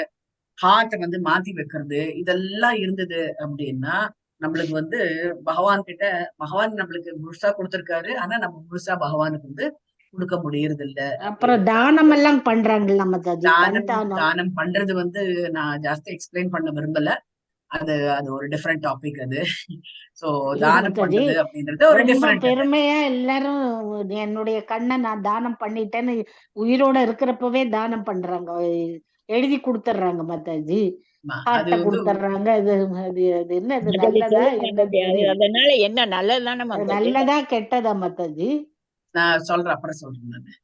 ஹார்ட் வந்து மாத்தி வைக்கிறது, இதெல்லாம் இருந்தது அப்படின்னா நம்மளுக்கு வந்து பகவான் கிட்ட பகவான் நம்மளுக்கு முழுசா கொடுத்திருக்காரு. ஆனா நம்ம முழுசா பகவானுக்கு வந்து கொடுக்க முடியறது இல்ல அப்புறம் அப்படின்றது. தானம் எல்லாம் பண்றாங்கல்ல மாதாஜி, கண் தானம் தானம். தானம் பண்றது வந்து நான் ஜாஸ்தி எக்ஸ்பிளைன் பண்ண விரும்பல. அது அது ஒரு டிஃப்ரெண்ட் டாபிக் அது. சோ இல்ல தானம் மாதாஜி, பண்றது அப்படின்றது ஒரு ரொம்ப டிஃப்ரெண்ட் அது. பெருமையா எல்லாரும் என்னுடைய கண்ணை நான் தானம் பண்ணிட்டேன்னு உயிரோட இருக்கிறப்பவே தானம் பண்றாங்க, எழுதி கொடுத்துட்றாங்க மாதாஜி. அது ஹார்ட்ட வந்து கொடுத்துட்றாங்க. அது அது அது என்ன, அது மாதாஜி நல்லதா சொல்லுங்க என்னன்னு மாதாஜி, தெரியல. அதனால என்ன நல்லதுதானே அது மாதாஜி? நல்லதா கெட்டதா மாதாஜி? நான் சொல்றேன், அப்புறம் சொல்றேன் நான்.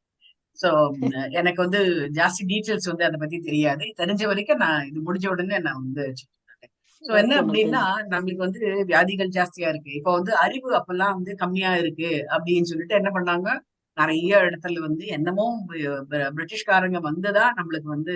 சோ எனக்கு வந்து ஜாஸ்தி டீட்டெயில்ஸ் வந்து அதை பத்தி தெரியாது. தெரிஞ்ச வரைக்கும் நான் இது முடிஞ்ச உடனே நான் வந்து சொல்றேன். சோ என்ன ஓகே அப்படின்னா மாதாஜி. நம்மளுக்கு வந்து வியாதிகள் ஜாஸ்தியா இருக்கு. இப்ப வந்து அறிவு அப்பெல்லாம் வந்து கம்மியா இருக்கு அப்படின்னு சொல்லிட்டு என்ன பண்ணாங்க, நிறைய இடத்துல வந்து என்னமோ பிரிட்டிஷ்காரங்க வந்துதான் நம்மளுக்கு வந்து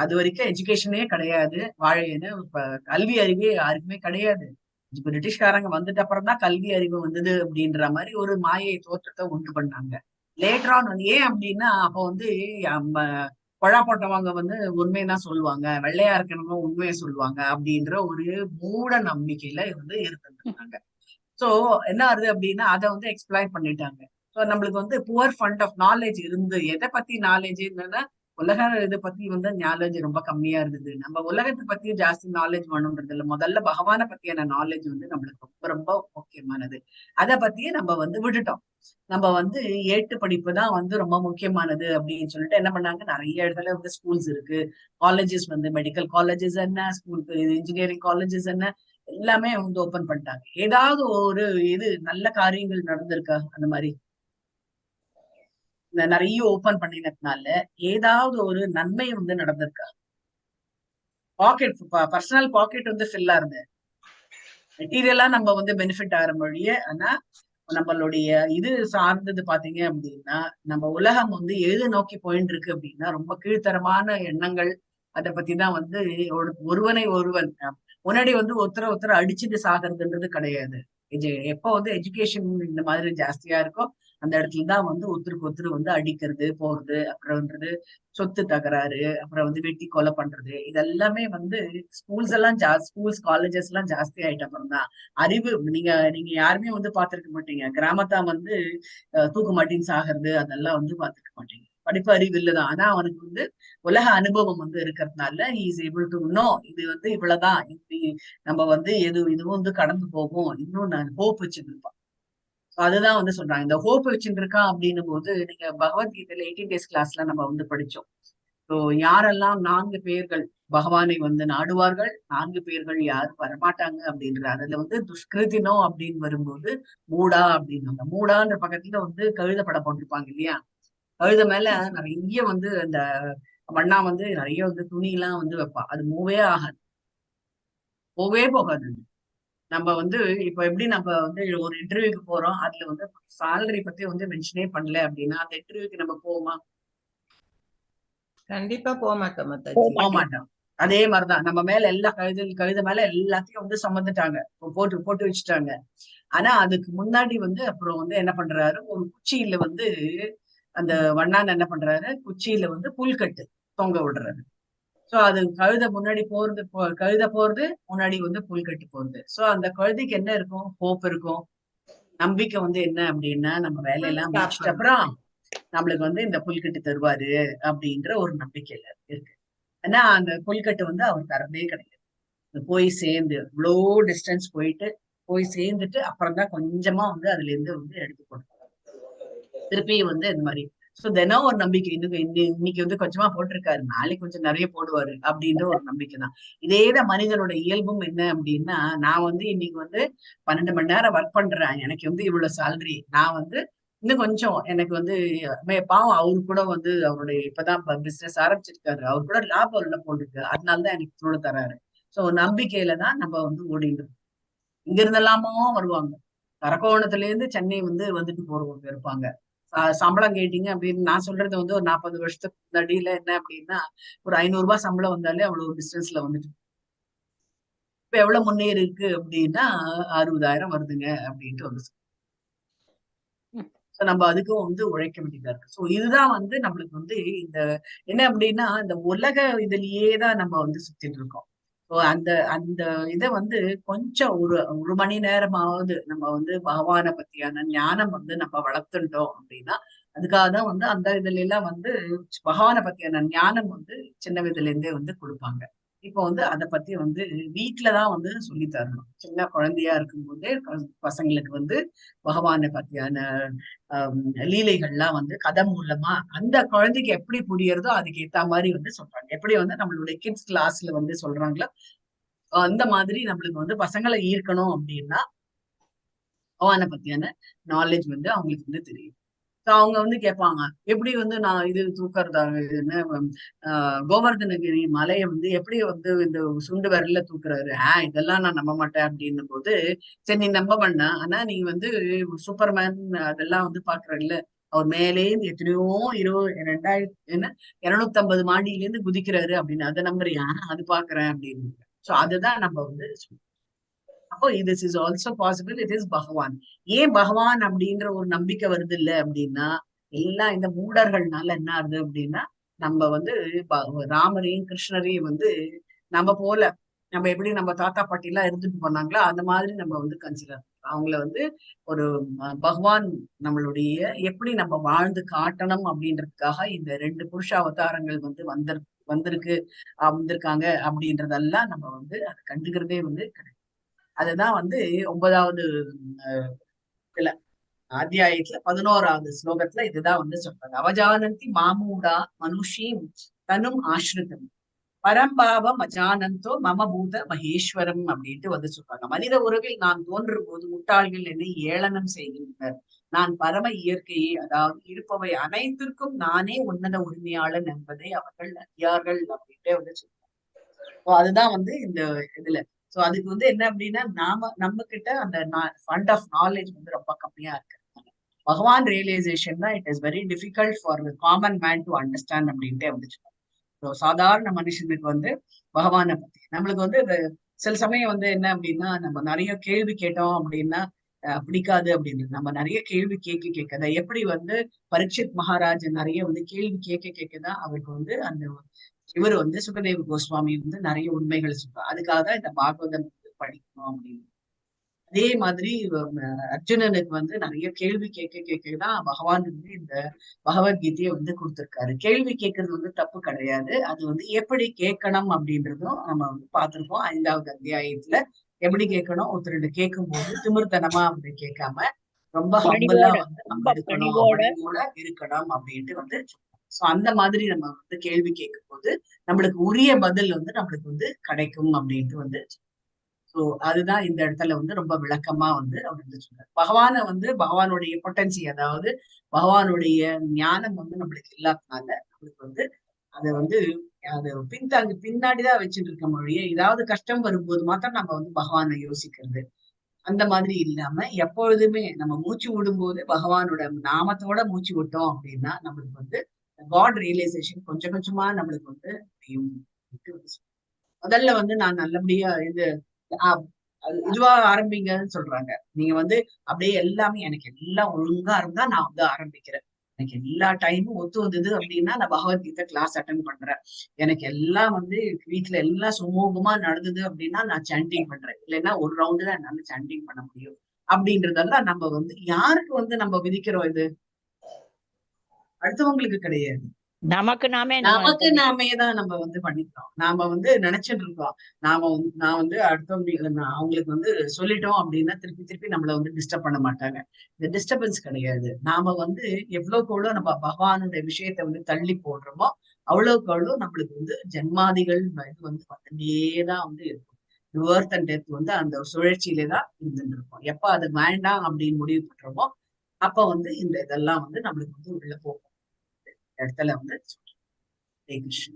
அது வரைக்கும் எஜுகேஷனே கிடையாது. வாழைன்னு இப்ப கல்வி அறிவே யாருக்குமே கிடையாது. பிரிட்டிஷ்காரங்க வந்துட்டு அப்புறம் தான் கல்வி அறிவு வந்தது அப்படின்ற மாதிரி ஒரு மாயை தோற்றத்தை உண்டு பண்ணாங்க. லேட்டர் ஆன் வந்து ஏன் அப்படின்னா அப்ப வந்து நம்ம கொழா போட்டவங்க வந்து உண்மையதான் சொல்லுவாங்க, வெள்ளையா இருக்கணுமோ உண்மையை சொல்லுவாங்க அப்படின்ற ஒரு மூட நம்பிக்கையில வந்து இருந்திருந்தாங்க. சோ என்ன ஆகுது அப்படின்னா அதை வந்து எக்ஸ்பிளைன் பண்ணிட்டாங்க. சோ நம்மளுக்கு வந்து புவர் ஃபண்ட் ஆஃப் நாலேஜ் இருந்து எதை பத்தி நாலேஜ் என்னன்னா உலக இதை பத்தி வந்து நாலேஜ் ரொம்ப கம்மியா இருந்தது. நம்ம உலகத்தை பத்தி ஜாஸ்தி நாலேஜ் வேணும்ன்றது இல்ல, முதல்ல பகவானை பத்தியான நாலேஜ் வந்து நம்மளுக்கு ரொம்ப ரொம்ப முக்கியமானது. அதை பத்தியே நம்ம வந்து விட்டுட்டோம். நம்ம வந்து ஏட்டு படிப்பு தான் வந்து ரொம்ப முக்கியமானது அப்படின்னு சொல்லிட்டு என்ன பண்ணாங்க, நிறைய இடத்துல வந்து ஸ்கூல்ஸ் இருக்கு, காலேஜஸ் வந்து மெடிக்கல் காலேஜஸ் என்ன, ஸ்கூல் இன்ஜினியரிங் காலேஜஸ் என்ன, எல்லாமே வந்து ஓபன் பண்ணிட்டாங்க. ஏதாவது ஒரு இது நல்ல காரியங்கள் நடந்திருக்கா அந்த மாதிரி? நிறைய ஓபன் பண்ணினதுனால ஏதாவது ஒரு நன்மை வந்து நடந்திருக்கா? பாக்கெட் பர்சனல் பாக்கெட் வந்து ஃபில்லா இருந்தது, மெட்டீரியலா நம்ம வந்து பெனிஃபிட் ஆகிற மொழியே. ஆனா நம்மளுடைய இது சார்ந்தது பாத்தீங்க அப்படின்னா நம்ம உலகம் வந்து எது நோக்கி போயிட்டு இருக்கு அப்படின்னா ரொம்ப கீழ்த்தரமான எண்ணங்கள். அதை பத்தி தான் வந்து ஒருவனை ஒருவன் முன்னாடி வந்து ஒருத்தரை அடிச்சுட்டு சாகிறதுன்றது கிடையாது. எப்ப வந்து எஜுகேஷன் இந்த மாதிரி ஜாஸ்தியா இருக்கோ அந்த இடத்துலதான் வந்து ஒருத்தருக்கு ஒருத்தர் வந்து அடிக்கிறது போறது, அப்புறம்ன்றது சொத்து தகராறு, அப்புறம் வந்து வெட்டி கொலை பண்றது, இதெல்லாமே வந்து ஸ்கூல்ஸ் எல்லாம் ஸ்கூல்ஸ் காலேஜஸ் எல்லாம் ஜாஸ்தி ஆயிட்ட அப்புறம் தான் அறிவு. நீங்க நீங்க யாருமே வந்து பாத்திருக்க மாட்டீங்க கிராமத்தா வந்து தூக்கு மாட்டின்னு சாகிறது, அதெல்லாம் வந்து பாத்துருக்க மாட்டீங்க. படிப்பு அறிவு இல்லதான், ஆனா அவனுக்கு வந்து உலக அனுபவம் வந்து இருக்கிறதுனால இஸ் ஏபிள் டு நோ இது வந்து இவ்வளவுதான், இப்படி நம்ம வந்து இதுவும் வந்து கடந்து போகும், இன்னும் நான் ஹோப் வச்சுட்டு இருப்பான். அதுதான் வந்து சொல்றாங்க, இந்த ஹோப் வச்சுட்டு இருக்கான் அப்படின்னும் போது நீங்க பகவத்கீதையில 18 days கிளாஸ்ல நம்ம வந்து படிச்சோம். ஸோ யாரெல்லாம் 4 பேர்கள் பகவானை வந்து நாடுவார்கள், 4 பேர்கள் யாரும் வரமாட்டாங்க அப்படின்ற அதுல வந்து துஷ்கிருதினோ அப்படின்னு வரும்போது மூடா அப்படின்னு அந்த மூடான்ற பக்கத்துல வந்து கழுத படம் போட்டிருப்பாங்க இல்லையா, கழுத மேல நிறைய வந்து அந்த மண்ணா வந்து நிறைய வந்து துணி எல்லாம் வந்து வைப்பா, அது மூவே ஆகாது, போவே போகாது. நம்ம வந்து இப்ப எப்படி நம்ம வந்து ஒரு இன்டர்வியூக்கு போறோம், அதுல வந்து சேலரி பத்தி வந்து மென்ஷனே பண்ணல அப்படின்னா அந்த இன்டர்வியூக்கு நம்ம போவோமா? கண்டிப்பா போக மாட்டோம் மாதாஜி. போக மாட்டோம். அதே மாதிரிதான் நம்ம மேல எல்லா கழுத மேல எல்லாத்தையும் வந்து சுமந்துட்டாங்க, போட்டு போட்டு வச்சுட்டாங்க. ஆனா அதுக்கு முன்னாடி வந்து அப்புறம் வந்து என்ன பண்றாரு, ஒரு குச்சியில வந்து அந்த வண்ணான் என்ன பண்றாரு, குச்சியில வந்து புல்கட்டு தொங்க விடுறாரு. சோ அது கழுத முன்னாடி போறது, கழுத போறது முன்னாடி வந்து புல்கட்டு போறது. சோ அந்த கழுதைக்கு என்ன இருக்கும், ஹோப் இருக்கும், நம்பிக்கை வந்து என்ன அப்படின்னா நம்ம வேலையெல்லாம் முடிச்சிட்ட அப்புறம் நம்மளுக்கு வந்து இந்த புல்கட்டு தருவாரு அப்படின்ற ஒரு நம்பிக்கையில இருக்கு. ஆனா அந்த புல்கட்டு வந்து அவர் தரதே கிடையாது. போய் சேர்ந்து இவ்வளோ டிஸ்டன்ஸ் போயிட்டு போய் சேர்ந்துட்டு அப்புறம் தான் கொஞ்சமா வந்து அதுல இருந்து வந்து எடுத்து கொடுக்கும் திருப்பி வந்து இந்த மாதிரி. சோ தினம் ஒரு நம்பிக்கை, இன்னைக்கு வந்து கொஞ்சமா போட்டிருக்காரு, நாளைக்கு கொஞ்சம் நிறைய போடுவாரு அப்படின்ற ஒரு நம்பிக்கை தான். இதேதான் மனிதனோட இயல்பும் என்ன அப்படின்னா, நான் வந்து இன்னைக்கு வந்து 12 மணி நேரம் ஒர்க் பண்றேன், எனக்கு வந்து இவ்வளவு சேலரி, நான் வந்து இன்னும் கொஞ்சம் எனக்கு வந்து பாவம் அவரு கூட வந்து அவருடைய இப்பதான் பிசினஸ் ஆரம்பிச்சிருக்காரு, அவர் கூட லாபம் உள்ள போட்டுருக்கு, அதனாலதான் எனக்கு இவ்வளவு தராரு. சோ நம்பிக்கையில தான் நம்ம வந்து ஓடிட்டு இருக்கோம். இங்க இருந்தெல்லாமோ வருவாங்க, அரக்கோணத்துல இருந்து சென்னை வந்து வந்துட்டு போறவங்க இருப்பாங்க, சம்பளம் கேட்டீங்க அப்படின்னு நான் சொல்றது வந்து ஒரு 40 வருஷத்துக்கு முன்னாடியில என்ன அப்படின்னா ஒரு 500 ரூபாய் சம்பளம் வந்தாலே அவ்வளவு டிஸ்டன்ஸ்ல வந்துட்டு இப்ப எவ்வளவு முன்னேறி இருக்கு அப்படின்னா 60,000 வருதுங்க அப்படின்ட்டு வந்து So நம்ம அதுக்கும் வந்து உழைக்க வேண்டியதா இருக்கு. சோ இதுதான் வந்து நம்மளுக்கு வந்து இந்த என்ன அப்படின்னா இந்த உலக இதுலயே தான் நம்ம வந்து சுத்திட்டு இருக்கோம். ஸோ அந்த அந்த இதை வந்து கொஞ்சம் ஒரு மணி நேரமாவது நம்ம வந்து பகவானை பத்தியான ஞானம் வந்து நம்ம வளர்த்துட்டோம் அப்படின்னா அதுக்காக தான் வந்து அந்த இதுல எல்லாம் வந்து பகவானை பத்தியான ஞானம் வந்து சின்ன வயதுல இருந்தே வந்து கொடுப்பாங்க. இப்போ வந்து அதை பத்தி வந்து வீட்டுலதான் வந்து சொல்லி தரணும். சின்ன குழந்தையா இருக்கும்போதே பசங்களுக்கு வந்து பகவானை பத்தியான லீலைகள்லாம் வந்து கதை மூலமா அந்த குழந்தைக்கு எப்படி புரியறதோ அதுக்கு ஏத்த மாதிரி வந்து சொல்றாங்க. எப்படி வந்து நம்மளுடைய கிட்ஸ் கிளாஸ்ல வந்து சொல்றாங்களோ அந்த மாதிரி நம்மளுக்கு வந்து பசங்களை ஈர்க்கணும் அப்படின்னா பகவானை பத்தியான நாலேஜ் வந்து அவங்களுக்கு வந்து தெரியும். அவங்க வந்து கேட்பாங்க எப்படி வந்து நான் இது தூக்குறதாக கோவர்தனகிரி மலையை வந்து எப்படி வந்து இந்த சுண்டு விரல்ல தூக்குறாரு இதெல்லாம் நான் நம்ப மாட்டேன் அப்படின்னும் போது சரி நீ நம்ப வேண்டாம் ஆனா நீ வந்து சூப்பர்மேன் அதெல்லாம் வந்து பாக்குறல்ல அவர் மேலேந்து எத்தனையோ 250 மாடியில இருந்து குதிக்கிறாரு அப்படின்னு அதை நம்புறியா அது பாக்குறேன் அப்படின்னு. சோ அதுதான் நம்ம வந்து அப்போ this is also possible, it is பகவான். ஏன் பகவான் அப்படின்ற ஒரு நம்பிக்கை வருது இல்ல அப்படின்னா எல்லாம் இந்த மூடர்கள்னால என்ன ஆகுது அப்படின்னா நம்ம வந்து ராமரையும் கிருஷ்ணரையும் வந்து நம்ம போல நம்ம எப்படி நம்ம தாத்தா பாட்டி எல்லாம் இருந்துட்டு போனாங்களோ அந்த மாதிரி நம்ம வந்து கன்சிடர் அவங்கள வந்து ஒரு பகவான் நம்மளுடைய எப்படி நம்ம வாழ்ந்து காட்டணும் அப்படின்றதுக்காக இந்த 2 புருஷ அவதாரங்கள் வந்து வந்திருக்கு வந்திருக்காங்க அப்படின்றதெல்லாம் நம்ம வந்து அதை கண்டுக்கிறதே வந்து கிடையாது. அதுதான் வந்து 9வது இதுல அத்தியாயத்துல 11வது ஸ்லோகத்துல இதுதான் வந்து சொல்றாங்க. அவஜானந்தி மாமூடா மனுஷீம் தனும் ஆசிரிதம் பரம்பாவம் அஜானந்தோ மம பூத மகேஸ்வரம் அப்படின்ட்டு வந்து சொல்றாங்க. மனித உறவில் நான் தோன்றும் போது முட்டாள்கள் என்னை ஏளனம் செய்கின்றனர். நான் பரம இயற்கையை அதாவது இருப்பவை அனைத்திற்கும் நானே உன்னத உரிமையாளன் என்பதை அவர்கள் அறியார்கள் அப்படின்ட்டு வந்து சொல்றாங்க. அதுதான் வந்து இந்த இதுல சோ அதுக்கு வந்து என்ன அப்படின்னா நம்ம கிட்ட அந்த ஃபண்ட் ஆஃப் நாலேஜ் வந்து ரொம்ப கம்மியா இருக்கு. பகவான் ரியலைசேஷன் தான் it is very difficult for common man to understand அப்படின்ட்டு வந்துச்சு. சாதாரண மனுஷனுக்கு வந்து பகவானை பத்தி நம்மளுக்கு வந்து சில சமயம் வந்து என்ன அப்படின்னா நம்ம நிறைய கேள்வி கேட்டோம் அப்படின்னா பிடிக்காது அப்படின்னு நம்ம நிறைய கேள்வி கேட்க எப்படி வந்து பரீட்சித் மகாராஜ் நிறைய வந்து கேள்வி கேட்கதான் அவருக்கு வந்து அந்த இவர் வந்து சுகதேவ கோஸ்வாமி வந்து நிறைய உண்மைகள் சொல்றாரு. அதுக்காக தான் இந்த பாகவதம் படிக்கணும் அப்படின்னு. அதே மாதிரி அர்ஜுனனுக்கு வந்து நிறைய கேள்வி கேட்கதான் பகவான் வந்து இந்த பகவத்கீதையை வந்து கொடுத்திருக்காரு. கேள்வி கேட்கறது வந்து தப்பு கிடையாது. அது வந்து எப்படி கேட்கணும் அப்படின்றதும் நம்ம வந்து பார்த்திருக்கோம். 5வது அத்தியாயத்துல எப்படி கேட்கணும் ஒருத்தர் கேட்கும் போது திமிர்த்தனமா அப்படி கேட்காம ரொம்ப ஹம்பிளா வந்து நம்ம இருக்கணும் அப்படின்ட்டு வந்து சோ அந்த மாதிரி நம்ம வந்து கேள்வி கேட்கும் போது நம்மளுக்கு உரிய பதில் வந்து நம்மளுக்கு வந்து கிடைக்கும் அப்படின்ட்டு வந்து சோ அதுதான் இந்த இடத்துல வந்து ரொம்ப விளக்கமா வந்து அவர் வந்து சொல்றாரு. பகவானை வந்து பகவானுடைய பொட்டன்சி அதாவது பகவானுடைய ஞானம் வந்து நம்மளுக்கு இல்லாதனால நம்மளுக்கு வந்து அதை வந்து அது பின்னாடிதான் வச்சுட்டு இருக்க மொழியே ஏதாவது கஷ்டம் வரும்போது மாத்திரம் நம்ம வந்து பகவானை யோசிக்கிறது அந்த மாதிரி இல்லாம எப்பொழுதுமே நம்ம மூச்சு விடும்போது பகவானோட நாமத்தோட மூச்சு விட்டோம் அப்படின்னா நம்மளுக்கு வந்து காட் ரியலைசேஷன் கொஞ்சம் கொஞ்சமா நம்மளுக்கு வந்து முதல்ல வந்து நான் நல்லபடியா இதுவா ஆரம்பிங்கன்னு சொல்றாங்க. நீங்க வந்து அப்படியே எல்லாமே எனக்கு எல்லாம் ஒழுங்கா இருந்தா நான் வந்து ஆரம்பிக்கிறேன். எனக்கு எல்லா டைமும் ஒத்து வந்தது அப்படின்னா நான் பகவத்கீதை கிளாஸ் அட்டன் பண்றேன். எனக்கு எல்லாம் வந்து வீட்டுல எல்லாம் சுமூகமா நடந்தது அப்படின்னா நான் சாண்டிங் பண்றேன். இல்லைன்னா ஒரு ரவுண்டு தான் என்னால சாண்டிங் பண்ண முடியும் அப்படின்றதெல்லாம் நம்ம வந்து யாருக்கு வந்து நம்ம விதிக்கிறோம்? இது அடுத்தவங்களுக்கு கிடையாது, நமக்கு நாமே தான் நம்ம வந்து பண்ணிக்கிறோம். நாம வந்து நினைச்சிட்டு இருக்கோம் நான் வந்து அடுத்தவங்களுக்கு அவங்களுக்கு வந்து சொல்லிட்டோம் அப்படின்னா திருப்பி நம்மள வந்து டிஸ்டர்ப் பண்ண மாட்டாங்க. இந்த டிஸ்டர்பன்ஸ் கிடையாது. நாம வந்து எவ்வளவுக்கு எவ்வளவு நம்ம பகவானுடைய விஷயத்த வந்து தள்ளி போடுறோமோ அவ்வளவுக்கு அவ்வளவு நம்மளுக்கு வந்து ஜென்மாதிகள் இது வந்து வந்துட்டேதான் வந்து இருக்கும். பர்த் அண்ட் டெத் வந்து அந்த சுழற்சியிலே தான் இருந்துட்டு இருக்கும். எப்ப அது வேண்டாம் அப்படின்னு முடிவு பண்றோமோ அப்ப வந்து இந்த இதெல்லாம் வந்து நம்மளுக்கு வந்து உள்ள போகும் இடத்துல வந்து. ஹரே கிருஷ்ணா.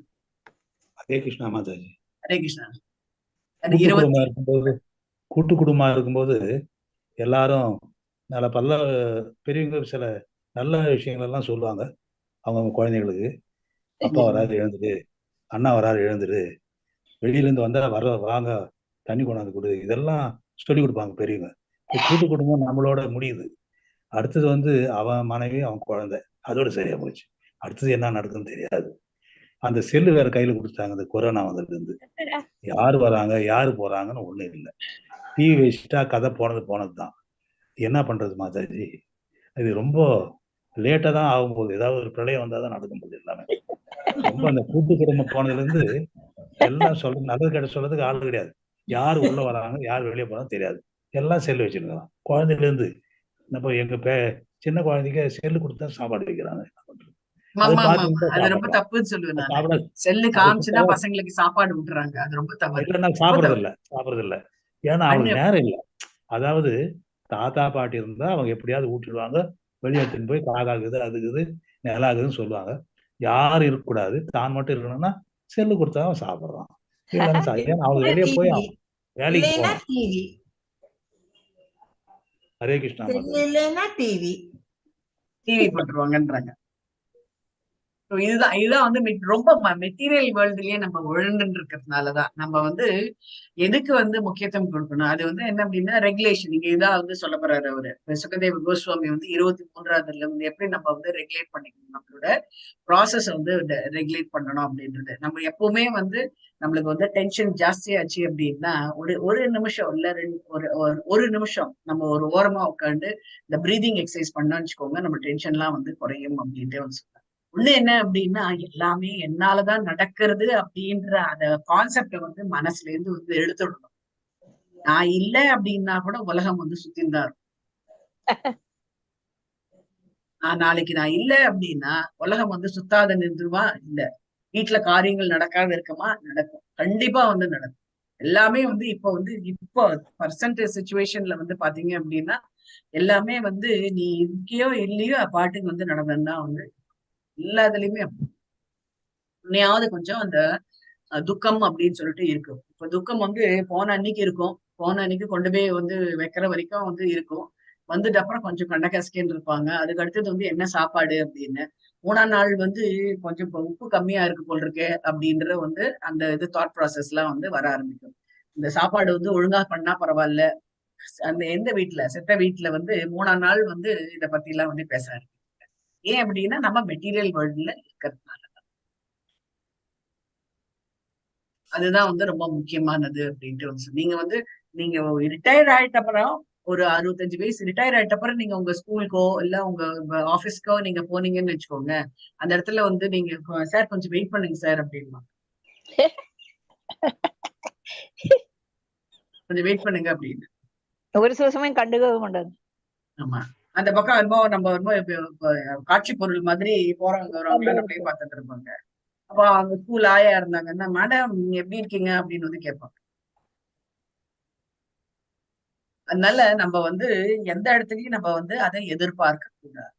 ஹரே கிருஷ்ணா மாதாஜி. ஹரே கிருஷ்ணா. கூட்டு குடும்பமா இருக்கும்போது எல்லாரும் பல பெரியவங்க சில நல்ல விஷயங்கள் எல்லாம் சொல்லுவாங்க அவங்க குழந்தைங்களுக்கு. அப்பா வராரு எழுந்துரு, அண்ணா வராரு எழுந்துரு, வெளியில இருந்து வந்தா வாங்க தண்ணி கொண்டாந்து கொடு, இதெல்லாம் சொல்லி கொடுப்பாங்க பெரியவங்க. கூட்டு குடும்பம் நம்மளோட முடியுது. அடுத்தது அவன் மனைவி அவன் குழந்தை, அதோட சரியா போச்சு. அடுத்தது என்ன நடக்குதுன்னு தெரியாது. அந்த செல்லு வேற கையில கொடுத்தாங்க. இந்த கொரோனா வந்ததுல இருந்து யாரு வராங்க யாரு போறாங்கன்னு ஒண்ணு இல்லை. டிவி வச்சுட்டா கதை போனது தான். என்ன பண்றது மாதாஜி? இது ரொம்ப லேட்டா தான் ஆகும்போது, ஏதாவது ஒரு பிரளயம் வந்தாதான் நடக்கும்போது எல்லாமே. ரொம்ப அந்த கூட்டு குடும்பம் போனதுல இருந்து எல்லாம் நல்லது கெட்ட சொல்றதுக்கு ஆள் கிடையாது. யார் உள்ள வராங்க யார் வெளியே போறாங்க தெரியாது. எல்லாம் செல்லு வச்சிருக்கலாம். குழந்தையில இருந்து நம்ம எங்க சின்ன குழந்தைக்கு செல்லு கொடுத்தா சாப்பாடு வைக்கிறாங்க. அதை பார்த்துட்டு அது ரொம்ப சாப்பிடுறான். தப்புன்னு சொல்லுவேன் நானு. சாப்பிட செல்லு அது காமிச்சுன்னா பசங்களுக்கு சாப்பாடு விட்டுறாங்க. அது ரொம்ப தவறு. இல்லைன்னா ரொம்ப தவறு. சாப்பிடுறது இல்ல. ஏன்னா அவளுக்கு நேரம் இல்லை. அதாவது தாத்தா பாட்டி இருந்தா அவங்க எப்படியாவது ஊட்டிடுவாங்க. வெளியே எடுத்துன்னு போய் காகாகுது அதுக்குது நிலாகுதுன்னு சொல்லுவாங்க. யாரும் இருக்கக்கூடாது, தான் மட்டும் இருக்கணும்னா செல்லு கொடுத்தா அவன் சாப்பிடுறான். இல்லைன்னா ஏன்னா அவங்க வெளியே போய் டிவி வேலைக்கு இல்லைன்னா போகணும். டிவி, ஹரே கிருஷ்ணா மாதா. இல்லைன்னா டிவி போட்டுருவாங்கன்றாங்க. இதுதான் வந்து ரொம்ப மெட்டீரியல் வேர்ல்டுலயே நம்ம உழந்துட்டு இருக்கிறதுனாலதான் நம்ம எதுக்கு முக்கியத்துவம் கொடுக்கணும். அது என்ன அப்படின்னா ரெகுலேஷன். இங்க இதான் சொல்ல போறாரு அவரு சுகதேவ கோஸ்வாமி 23ஆவதுல எப்படி நம்ம ரெகுலேட் பண்ணிக்கணும், நம்மளோட ப்ராசஸ் ரெகுலேட் பண்ணணும் அப்படின்றது. நம்ம எப்பவுமே நம்மளுக்கு டென்ஷன் ஜாஸ்தியாச்சு அப்படின்னா ஒரு நிமிஷம் இல்ல ஒரு நிமிஷம் நம்ம ஒரு ஓரமா உட்காந்து இந்த பிரீதிங் எக்ஸசைஸ் பண்ணோம்னு வச்சுக்கோங்க, நம்ம டென்ஷன்லாம் குறையும் அப்படின்ட்டு சொல்றாங்க. ஒண்ணு என்ன அப்படின்னா எல்லாமே என்னாலதான் நடக்கிறது அப்படின்ற அந்த கான்செப்ட மனசுல இருந்து எடுத்துடணும். நான் இல்ல அப்படின்னா கூட உலகம் சுத்தின்தான் இருக்கும். நாளைக்கு நான் இல்ல அப்படின்னா உலகம் சுத்தாத நின்றுமா? இல்ல. வீட்டுல காரியங்கள் நடக்காத இருக்குமா? நடக்கும். கண்டிப்பா நடக்கும். எல்லாமே இப்போ பர்சன்டேஜ் சிச்சுவேஷன்ல பாத்தீங்க அப்படின்னா எல்லாமே நீ இருக்கோ இல்லையோ பாட்டுக்கு நடந்ததுதான் எல்லாத்துலயுமே உன்னையாவது கொஞ்சம் அந்த துக்கம் அப்படின்னு சொல்லிட்டு இருக்கும். இப்ப துக்கம் போன அன்னைக்கு இருக்கும். போன அன்னைக்கு கொண்டு போய் வைக்கிற வரைக்கும் இருக்கும். வந்துட்டு அப்புறம் கொஞ்சம் கண்ணகசக்கேன்னு இருப்பாங்க. அதுக்கு அடுத்தது என்ன சாப்பாடு அப்படின்னு 3ஆம் நாள் கொஞ்சம் உப்பு கம்மியா இருக்கு போல் இருக்கே அப்படின்ற அந்த இது தாட் ப்ராசஸ் எல்லாம் வர ஆரம்பிக்கும். இந்த சாப்பாடு ஒழுங்கா பண்ணா பரவாயில்ல. அந்த எந்த வீட்டுல செத்த வீட்டுல 3ஆம் நாள் இத பத்தி எல்லாம் பேச ஆரம்பிக்கும். ஏன் அப்படின்னா நம்ம மெட்டீரியல் வேர்ல்டுல இருக்கிறதுனால. அதுதான் ரொம்ப முக்கியமானது அப்படின்ட்டு நீங்க நீங்க ரிட்டையர்ட் ஆயிட்ட அப்புறம் ஒரு 65 வயசு ரிட்டையர் ஆயிட்ட அப்புறம் நீங்க உங்க ஸ்கூலுக்கோ இல்ல உங்க ஆபீஸ்க்கோ நீங்க போனீங்கன்னு வச்சுக்கோங்க, அந்த இடத்துல நீங்க சார் கொஞ்சம் வெயிட் பண்ணுங்க சார் அப்படின்னா கொஞ்சம் வெயிட் பண்ணுங்க அப்படின்னு ஒரு சில சமயம் கண்டுக்கவே மாட்டாங்க. ஆமா, அந்த பக்கம் நம்ம காட்சி பொருள் மாதிரி போறவங்க வரவங்க அப்படியே பார்த்துட்டு இருப்பாங்க. அப்ப அவங்க ஸ்கூல் ஆயா இருந்தாங்கன்னா மேடம் நீங்க எப்படி இருக்கீங்க அப்படின்னு கேட்பாங்க. அதனால நம்ம எந்த இடத்துலயும் நம்ம அதை எதிர்பார்க்க கூடாது.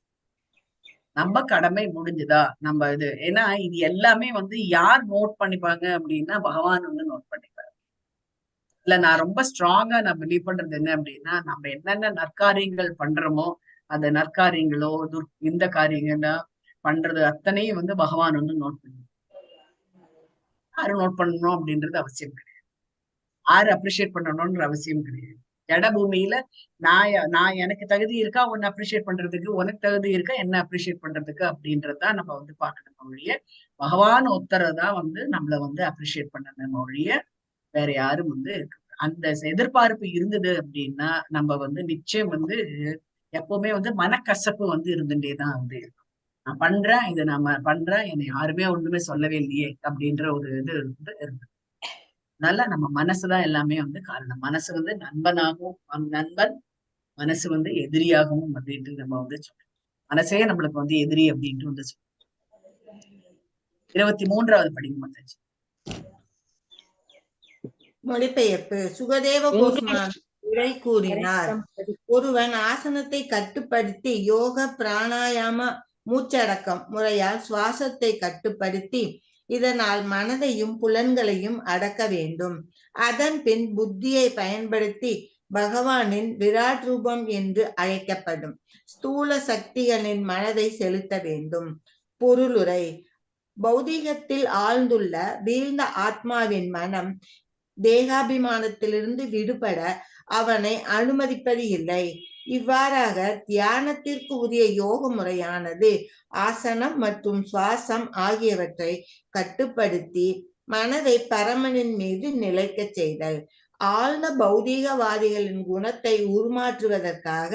நம்ம கடமை முடிஞ்சுதா நம்ம இது. ஏன்னா இது எல்லாமே யார் நோட் பண்ணிப்பாங்க அப்படின்னா பகவான் நோட் பண்ணிப்பாரு. இல்ல நான் ரொம்ப ஸ்ட்ராங்கா நான் பிலீவ் பண்றது என்ன அப்படின்னா நம்ம என்னென்ன நற்காரியங்கள் பண்றோமோ அந்த நற்காரியங்களோ இந்த காரியங்களா பண்றது அத்தனையும் பகவான் நோட் பண்ணி யாரும் நோட் பண்ணணும் அப்படின்றது அவசியம் கிடையாது. யாரு அப்ரிஷியேட் பண்ணணும்ன்ற அவசியம் கிடையாது. ஜட பூமியில நான் எனக்கு தகுதி இருக்கா உன்னை அப்ரிஷியேட் பண்றதுக்கு, உனக்கு தகுதி இருக்கா என்ன அப்ரிஷியேட் பண்றதுக்கு அப்படின்றதான் நம்ம பார்க்கணும் ஒழிய பகவான் ஒருத்தரதான் நம்மள அப்ரிஷியேட் பண்ணணும் ஒழிய வேற யாரும் இருக்கு. அந்த எதிர்பார்ப்பு இருந்தது அப்படின்னா நம்ம நிச்சயம் எப்பவுமே மனக்கசப்பு இருந்துட்டேதான் இருக்கும். நான் பண்றேன் இதை நாம பண்றேன் என்னை யாருமே ஒண்ணுமே சொல்லவே இல்லையே அப்படின்ற ஒரு இது இருக்கு. அதனால நம்ம மனசுதான் எல்லாமே காரணம். மனசு நண்பனாகவும் நண்பன், மனசு எதிரியாகவும் அப்படின்ட்டு நம்ம சொல்றோம். மனசே நம்மளுக்கு எதிரி அப்படின்ட்டு சொல்றோம். 23ஆவது படிங்க மாதாஜி. மொழிபெயர்ப்பு. சுகதேவ கோஸ்வாமி உரை கூறினார். ஒருவன் ஆசனத்தை கட்டுப்படுத்தி யோக பிராணாயாம மூச்சடக்கம் முறையால் சுவாசத்தை கட்டுப்படுத்தி இதனால் மனதையும் புலன்களையும் அடக்க வேண்டும். அதன் பின் புத்தியை பயன்படுத்தி பகவானின் விராட் ரூபம் என்று அழைக்கப்படும். ஸ்தூல சக்திகளின் மனதை செலுத்த வேண்டும். பொருளுரை: பௌதீகத்தில் ஆழ்ந்துள்ள வீழ்ந்த ஆத்மாவின் மனம் தேகாபிமானத்திலிருந்து விடுபட அவனை அனுமதிப்பது இல்லை. இவ்வாறாக தியானத்திற்கு உரிய யோக முறையானது ஆசனம் மற்றும் சுவாசம் ஆகியவற்றை கட்டுப்படுத்தி மனதை பரமனின் மீது நிலைக்க செய்தல். ஆழ்ந்த பௌதீகவாதிகளின் குணத்தை உருமாற்றுவதற்காக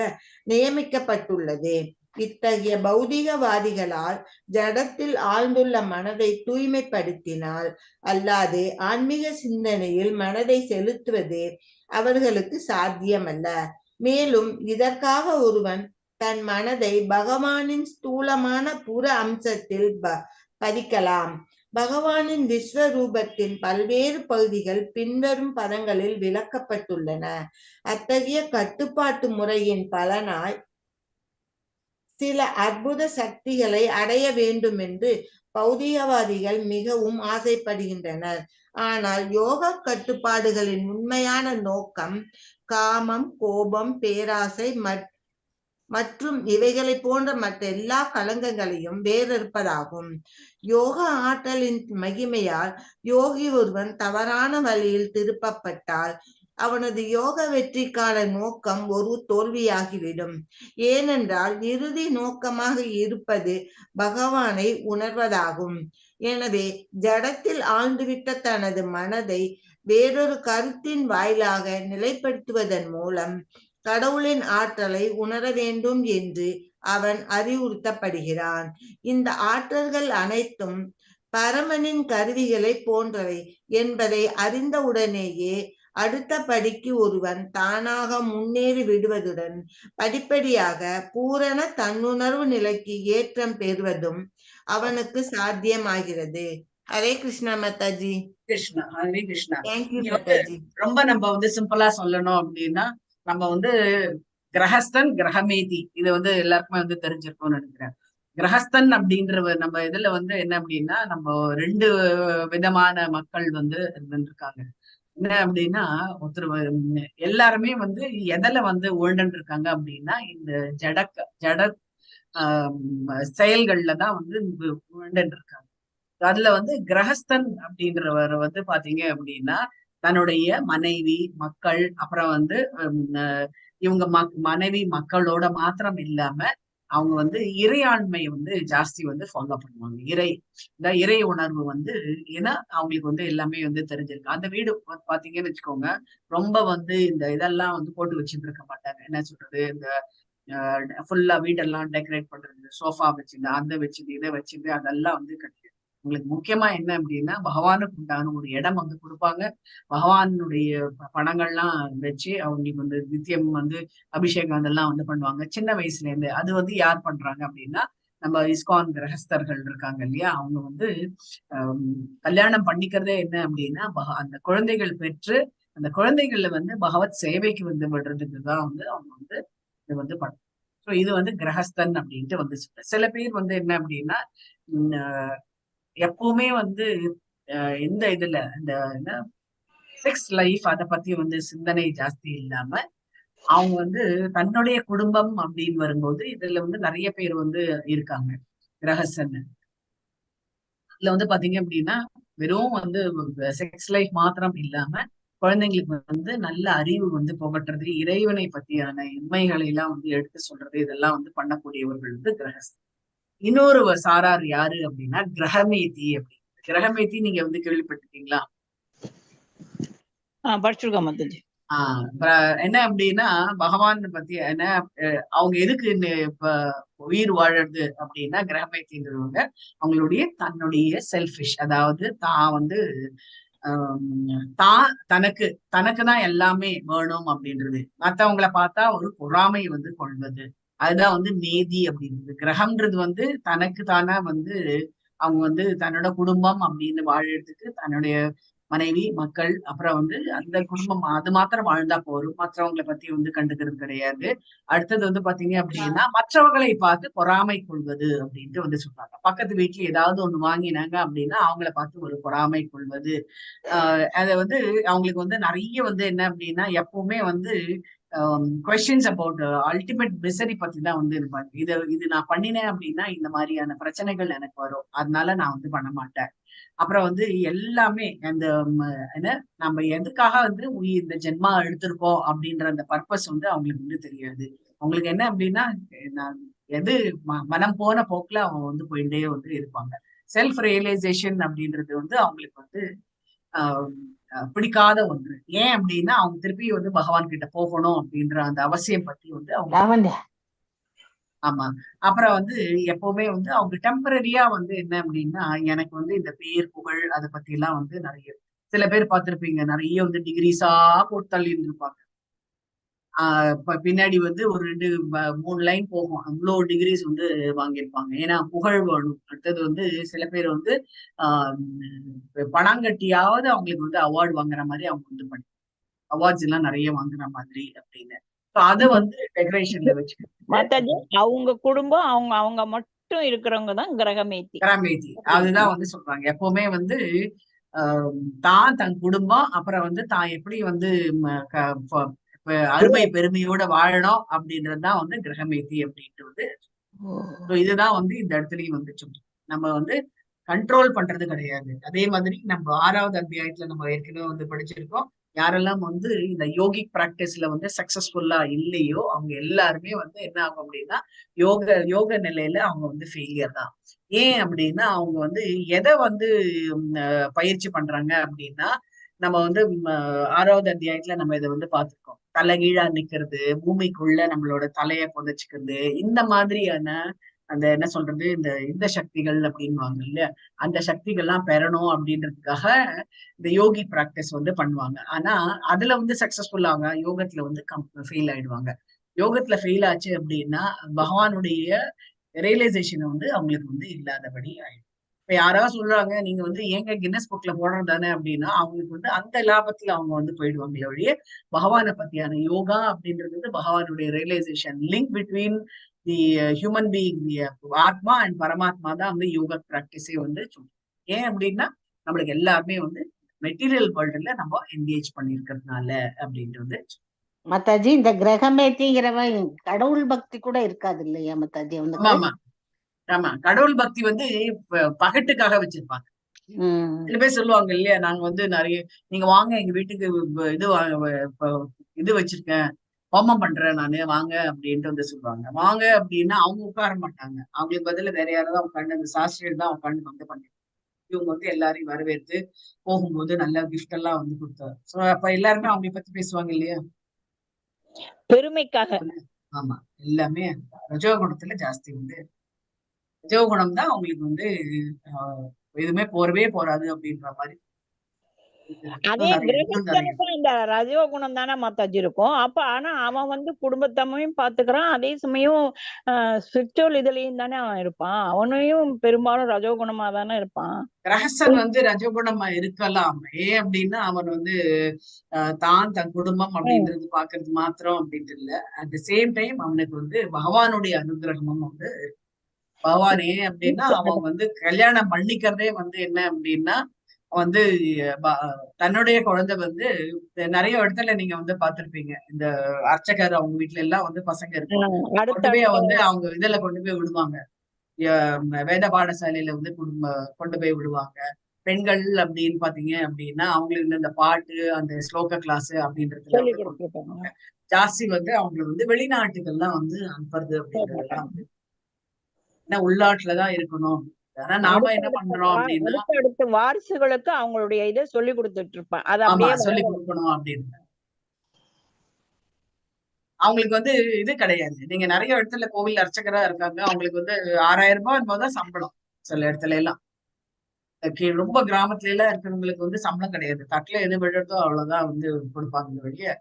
நியமிக்கப்பட்டுள்ளது. இத்தகைய பௌதீகவாதிகளால் ஜடத்தில் ஆழ்ந்துள்ள மனதை தூய்மைப்படுத்தினால் அல்லாது ஆன்மீக சிந்தனையில் மனதை செலுத்துவது அவர்களுக்கு சாத்தியமல்ல. மேலும் இதற்காக ஒருவன் தன் மனதை பகவானின் ஸ்தூலமான புற அம்சத்தில் பதிக்கலாம். பகவானின் விஸ்வரூபத்தின் பல்வேறு பகுதிகள் பின்வரும் பதங்களில் விளக்கப்பட்டுள்ளன. அத்தகைய கட்டுப்பாட்டு முறையின் பலனாய் சில அற்புத சக்திகளை அடைய வேண்டும் என்று பௌதிகவாதிகள் மிகவும் ஆசைப்படுகின்றனர். ஆனால் யோக கட்டுப்பாடுகளின் உண்மையான நோக்கம் காமம், கோபம், பேராசை மற்றும் இவைகளை போன்ற மற்ற எல்லா களங்கங்களையும் வேறறுப்பதாகும். யோக ஆற்றலின் மகிமையால் யோகி ஒருவன் தவறான வழியில் திருப்பப்பட்டால் அவனது யோக வெற்றிக்கான நோக்கம் ஒரு தோல்வியாகிவிடும். ஏனென்றால் இறுதி நோக்கமாக இருப்பது பகவானை உணர்வதாகும். எனவே ஜடத்தில் ஆழ்ந்துவிட்ட தனது மனதை வேறொரு கருத்தின் வாயிலாக நிலைப்படுத்துவதன் மூலம் கடவுளின் ஆற்றலை உணர வேண்டும் என்று அவன் அறிவுறுத்தப்படுகிறான். இந்த ஆற்றல்கள் அனைத்தும் பரமனின் கருவிகளை போன்றவை என்பதை அறிந்தவுடனேயே அடுத்த படிக்கு ஒருவன் தானாக முன்னேறி விடுவதுடன் படிப்படியாக பூரண தன்னுணர்வு நிலைக்கு ஏற்றம் பெறுவதும் அவனுக்கு சாத்தியமாகிறது. ஹரே கிருஷ்ணா மாதாஜி. கிருஷ்ணா, ஹரே கிருஷ்ணா. தேங்க்யூ மாதாஜி. ரொம்ப நம்ம வந்து சிம்பிளா சொல்லணும் அப்படின்னா, நம்ம வந்து கிரகஸ்தன், கிரகமேதி, இது வந்து எல்லாருக்குமே வந்து தெரிஞ்சிருக்கும்னு நினைக்கிறேன். கிரகஸ்தன் அப்படின்ற நம்ம இதுல வந்து என்ன அப்படின்னா, நம்ம 2 விதமான மக்கள் வந்து இருக்காங்க. என்ன அப்படின்னா, எல்லாருமே வந்து எதில வந்து உழண்டு இருக்காங்க அப்படின்னா, இந்த ஜட செயல்கள்ல தான் வந்து உழண்டு இருக்காங்க. அதுல வந்து கிரகஸ்தன் அப்படின்றவர் வந்து பாத்தீங்க அப்படின்னா, தன்னுடைய மனைவி, மக்கள், அப்புறம் வந்து இவங்க மனைவி மக்களோட மாத்திரம் இல்லாம அவங்க வந்து இறையாண்மை வந்து ஜாஸ்தி வந்து ஃபாலோ பண்ணுவாங்க. இறை உணர்வு வந்து, ஏன்னா அவங்களுக்கு வந்து எல்லாமே வந்து தெரிஞ்சிருக்கு. அந்த வீடு பாத்தீங்கன்னு வச்சுக்கோங்க, ரொம்ப வந்து இந்த இதெல்லாம் வந்து போட்டு வச்சுட்டு இருக்க மாட்டாங்க. என்ன சொல்றது, இந்த ஃபுல்லா வீடெல்லாம் டெக்கரேட் பண்றது, சோஃபா வச்சுட்டு, அந்த வச்சுட்டு, இதை வச்சுட்டு, அதெல்லாம் வந்து கிடையாது. உங்களுக்கு முக்கியமா என்ன அப்படின்னா, பகவானுக்கு உண்டான ஒரு இடம் வந்து கொடுப்பாங்க. பகவானுடைய படங்கள்லாம் வச்சு அவங்களுக்கு வந்து நித்தியம் வந்து அபிஷேகம் அதெல்லாம் வந்து பண்ணுவாங்க சின்ன வயசுல இருந்து. அது வந்து யார் பண்றாங்க அப்படின்னா, நம்ம இஸ்கான் கிரகஸ்தர்கள் இருக்காங்க இல்லையா, அவங்க வந்து கல்யாணம் பண்ணிக்கிறதே என்ன அப்படின்னா, அந்த குழந்தைகள் பெற்று அந்த குழந்தைகள்ல வந்து பகவத் சேவைக்கு வந்து விடுறதுக்கு தான் வந்து அவங்க வந்து இது வந்து பண்ணும். ஸோ இது வந்து கிரகஸ்தன் அப்படின்ட்டு வந்து சில பேர் வந்து என்ன அப்படின்னா, எப்பவுமே வந்து இந்த இதுல இந்த செக்ஸ் லைஃப் அதை பத்தி வந்து சிந்தனை ஜாஸ்தி இல்லாம அவங்க வந்து தன்னுடைய குடும்பம் அப்படின்னு வரும்போது இதுல வந்து நிறைய பேர் வந்து இருக்காங்க கிரகஸ்தன். இதுல வந்து பாத்தீங்க அப்படின்னா, வெறும் வந்து செக்ஸ் லைஃப் மாத்திரம் இல்லாம குழந்தைங்களுக்கு வந்து நல்ல அறிவு வந்து புகட்டுறது, இறைவனை பத்தியான உண்மைகளை எல்லாம் வந்து எடுத்து சொல்றது, இதெல்லாம் வந்து பண்ணக்கூடியவர்கள் வந்து கிரகஸ்தன். இன்னொரு சாரார் யாரு அப்படின்னா கிரகமேதி அப்படின்னு. கிரகமேதி நீங்க வந்து கேள்விப்பட்டிருக்கீங்களா? படிச்சிருக்கோம் மாதாஜி. என்ன அப்படின்னா, பகவான் பத்தி என்ன, அவங்க எதுக்கு இப்ப உயிர் வாழறது அப்படின்னா, கிரகமேத்தின்றவங்க அவங்களுடைய தன்னுடைய செல்ஃபிஷ், அதாவது தான் வந்து தனக்குதான் எல்லாமே வேணும் அப்படின்றது, மத்தவங்களை பார்த்தா ஒரு பொறாமை வந்து கொள்வது, அதுதான் வந்து மேதி அப்படின்றது. கிரகம்ன்றது வந்து தனக்கு தானா வந்து அவங்க வந்து தன்னோட குடும்பம் அப்படின்னு வாழறதுக்கு தன்னுடைய மனைவி மக்கள் அப்புறம் வந்து அந்த குடும்பம் அது மாத்திரம் வாழ்ந்தா போதும், மற்றவங்களை பத்தி வந்து கண்டுக்கிறது கிடையாது. அடுத்தது வந்து பாத்தீங்க அப்படின்னா மற்றவர்களை பார்த்து பொறாமை கொள்வது அப்படின்ட்டு வந்து சொல்றாங்க. பக்கத்து வீட்டுல ஏதாவது ஒண்ணு வாங்கினாங்க அப்படின்னா அவங்கள பார்த்து ஒரு பொறாமை கொள்வது. அதை வந்து அவங்களுக்கு வந்து நிறைய வந்து என்ன அப்படின்னா எப்பவுமே வந்து கொஸ்டின்ஸ் அபவுட் அல்டிமேட் மிசரி பத்தி தான் வந்து இருப்பாங்க. இது நான் பண்ணினேன் அப்படின்னா இந்த மாதிரியான பிரச்சனைகள் எனக்கு வரும், அதனால நான் வந்து பண்ண மாட்டேன். அப்புறம் வந்து எல்லாமே அந்த என்ன நம்ம எதுக்காக வந்து இந்த ஜென்மா எடுத்திருக்கோம் அப்படின்ற அந்த பர்பஸ் வந்து அவங்களுக்கு வந்து தெரியாது. அவங்களுக்கு என்ன அப்படின்னா நான் எது மனம் போன போக்குல அவங்க வந்து போயிட்டே வந்து இருப்பாங்க. செல்ஃப் ரியலைசேஷன் அப்படின்றது வந்து அவங்களுக்கு வந்து பிடிக்காத ஒன்று. ஏன் அப்படின்னா அவங்க திருப்பி வந்து பகவான் கிட்ட போகணும் அப்படின்ற அந்த அவசியம் பத்தி வந்து அவங்க ஆமா. அப்புறம் வந்து எப்பவுமே வந்து அவங்க டெம்பரரியா வந்து என்ன அப்படின்னா எனக்கு வந்து இந்த பேர் புகழ் அதை பத்தி எல்லாம் வந்து நிறைய சில பேர் பார்த்திருப்பீங்க, நிறைய வந்து டிகிரிஸா போட்டு தள்ளிட்டு இருப்பாங்க. பின்னாடி வந்து ஒரு 2-3 லைன் போகும், அவ்வளோ டிகிரிஸ் வந்து வாங்கியிருப்பாங்க. ஏன்னா புகழ் வேணும். அடுத்தது வந்து சில பேர் வந்து ஆஹ் பணங்கட்டியாவது அவங்களுக்கு வந்து அவார்டு வாங்குற மாதிரி அவங்க வந்து பண்ணி அவார்ட்ஸ் எல்லாம் நிறைய வாங்குற மாதிரி அப்படின்னு அதை வந்து டெக்கரேஷன்ல வச்சுக்கிட்டு மாதாஜி அவங்க குடும்பம் அவங்க அவங்க மட்டும் இருக்கிறவங்க தான் கிரகமேத்தி. கிரகமேத்தி அதுதான் வந்து சொல்றாங்க. எப்பவுமே வந்து தான் தன் குடும்பம் அப்புறம் வந்து தான் எப்படி வந்து அருமை பெருமையோட வாழணும் அப்படின்றதுதான் வந்து கிரகமேத்தி அப்படின்ட்டு வந்து இதுதான் வந்து இந்த இடத்துலயும் வந்து சொல்றோம். நம்ம வந்து கண்ட்ரோல் பண்றது கிடையாது. அதே மாதிரி நம்ம 6வது அத்தியாயத்துல நம்ம ஏற்கனவே வந்து படிச்சிருக்கோம், யாரெல்லாம் வந்து இந்த யோகிக் பிராக்டிஸ்ல வந்து சக்சஸ்ஃபுல்லா இல்லையோ அவங்க எல்லாருமே வந்து என்ன ஆகும் அப்படின்னா யோக நிலையில அவங்க வந்து ஃபெயிலியர் தான். ஏன் அப்படின்னா அவங்க வந்து எதை வந்து பயிற்சி பண்றாங்க அப்படின்னா நம்ம வந்து 6வது அத்தியாயத்துல நம்ம இதை வந்து பார்த்திருக்கோம். தலைகீழா நிக்கிறது, பூமிக்குள்ள நம்மளோட தலைய புதைச்சுக்கிறது, இந்த மாதிரியான அந்த என்ன சொல்றது இந்த சக்திகள் அப்படின்வாங்க இல்லையா, அந்த சக்திகள்லாம் பெறணும் அப்படின்றதுக்காக இந்த யோகி பிராக்டிஸ் வந்து பண்ணுவாங்க. ஆனா அதுல வந்து சக்சஸ்ஃபுல் ஆக யோகத்துல வந்து ஃபெயில் ஆயிடுவாங்க. யோகத்துல ஃபெயில் ஆச்சு அப்படின்னா பகவானுடைய ரியலைசேஷன் வந்து அவங்களுக்கு வந்து இல்லாதபடி ஆயிடும். இப்ப யாராவது சொல்றாங்க நீங்க வந்து ஏங்க கின்னஸ் புக்ல போடுறது தானே அப்படின்னா அவங்களுக்கு வந்து அந்த லாபத்துல அவங்க வந்து போயிடுவாங்களே ஒழிய பகவானை பத்தியான யோகா அப்படின்றது பகவானுடைய realisation link between the human being, the atma and பரமாத்மா தான் வந்து யோகா பிராக்டிஸே வந்து சொல்லுவோம். ஏன் அப்படின்னா நம்மளுக்கு எல்லாருமே வந்து மெட்டீரியல் வேர்ல்டுல நம்ம என்கேஜ் பண்ணிருக்கிறதுனால அப்படின்ட்டு வந்து மத்தாஜி இந்த கிரகமேத்திங்கிறவன் கடவுள் பக்தி கூட இருக்காது இல்லையா மத்தாஜி அவனுக்கு? ஆமா ஆமா, கடவுள் பக்தி வந்து பகட்டுக்காக வச்சிருப்பாங்க. சில பேர் சொல்லுவாங்க இல்லையா, நாங்க வந்து நிறைய நீங்க வாங்க எங்க வீட்டுக்கு இது வச்சிருக்கேன், ஹோமம் பண்றேன் நானு வாங்க அப்படின்ட்டு வந்து சொல்லுவாங்க. வாங்க அப்படின்னா அவங்க உட்கார மாட்டாங்க, அவங்களுக்கு பதில வேற யாராவது உட்காந்து அந்த சாஸ்திரிகள் தான் உட்காந்து வந்து பண்ணி இவங்க வந்து எல்லாரையும் வரவேற்று போகும்போது நல்ல கிஃப்ட் எல்லாம் வந்து கொடுத்தாரு. சோ அப்ப எல்லாருமே அவங்களை பத்தி பேசுவாங்க இல்லையா, பெருமைக்காக. ஆமா, எல்லாமே ரஜோகுணத்துல ஜாஸ்தி வந்து ரஜோகுணம் தான் அவங்களுக்கு வந்து எதுவுமே போறவே போறாது அப்படின்ற மாதிரி. அதே கிரகஸ்தனுக்கும் இந்த ரஜோகுணம் தானே மாதாஜி இருக்கும். அப்ப ஆனா அவன் வந்து குடும்பத்தையும் பாத்துக்கிறான், அதே சமயம் ஸ்பிரிச்சுவல் இதுலயும் தானே அவன் இருப்பான். அவனையும் பெரும்பாலும் ரஜோகுணமா தானே இருப்பான். கிரகஸ்தன் வந்து ரஜோகுணமா இருக்கலாம். ஏன் அப்படின்னா அவன் வந்து தான் தன் குடும்பம் அப்படின்றது பாக்குறது மாத்திரம் அப்படின்ட்டு இல்ல, அட் த சேம் டைம் அவனுக்கு வந்து பகவானுடைய அனுகிரகமும் வந்து பகவான். ஏன் அப்படின்னா அவன் வந்து கல்யாணம் பண்ணிக்கிறதே வந்து என்ன அப்படின்னா வந்து தன்னுடைய குழந்தை வந்து நிறைய இடத்துல நீங்க வந்து பாத்திருப்பீங்க, இந்த அர்ச்சகர் அவங்க வீட்டுல எல்லாம் வந்து பசங்க இருப்பாங்க, கொண்டு போய் வந்து அவங்க இதுல கொண்டு போய் விடுவாங்க, வேத பாடசாலையில வந்து கொண்டு போய் விடுவாங்க. பெண்கள் அப்படின்னு பாத்தீங்க அப்படின்னா அவங்களுக்கு இந்த பாட்டு அந்த ஸ்லோக கிளாஸ் அப்படின்றதுல ஜாஸ்தி வந்து அவங்களுக்கு வந்து வெளிநாட்டுகள்லாம் வந்து அனுப்புறது அப்படின்றதெல்லாம் வந்து ஏன்னா உள்நாட்டுலதான் இருக்கணும். ஆனா நாம என்ன பண்றோம் அப்படின்னா அடுத்த வாரிசுகளுக்கு அவங்களுடைய இதை சொல்லி கொடுத்துட்டு இருப்பான், அதை அப்படியே சொல்லி கொடுக்கணும் அப்படின்னு அவங்களுக்கு வந்து இது கிடையாது. நீங்க நிறைய இடத்துல கோவில் அர்ச்சகரா இருக்காங்க, அவங்களுக்கு வந்து 6000 ரூபாய் என்பதுதான் சம்பளம். சில இடத்துல எல்லாம் ரொம்ப கிராமத்துல எல்லாம் இருக்கிறவங்களுக்கு வந்து சம்பளம் கிடையாது, தட்டுல எது விழுறதோ அவ்வளவுதான் வந்து கொடுப்பாங்க வெளியே.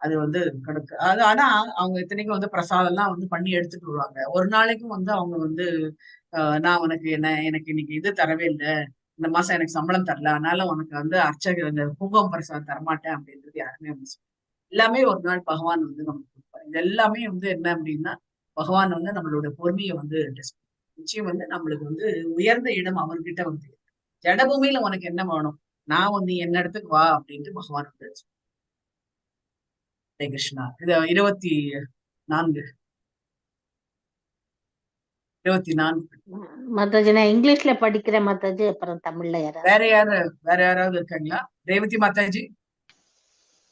அது வந்து கிடைக்கு அது. ஆனா அவங்க இத்தனைக்கும் வந்து பிரசாதம் எல்லாம் வந்து பண்ணி எடுத்துட்டு வருவாங்க. ஒரு நாளைக்கும் வந்து அவங்க வந்து நான் உனக்கு எனக்கு இன்னைக்கு இது தரவே இல்லை, இந்த மாசம் எனக்கு சம்பளம் தரல, அதனால உனக்கு வந்து அர்ச்சகர் இந்த குங்கும பிரசாதம் தரமாட்டேன் அப்படின்றது யாருமே வந்து எல்லாமே ஒரு நாள் பகவான் வந்து நமக்கு கொடுப்பார். இது எல்லாமே வந்து என்ன அப்படின்னா பகவான் வந்து நம்மளோட பொறுமையை வந்து டெஸ்ட் நிச்சயம் வந்து நம்மளுக்கு வந்து உயர்ந்த இடம் அவர்கிட்ட வந்து ஜடபூமியில உனக்கு என்ன வேணும், நான் வந்து என்ன இடத்துக்கு வா அப்படின்ட்டு பகவான் வந்து ஹரே கிருஷ்ணா. இது 24 மாதாஜி நான் இங்கிலீஷ்ல படிக்கிறேன் மாதாஜி, அப்புறம் தமிழ்ல யாராவது வேற யாராவது இருக்காங்களா? ரேவதி மாதாஜி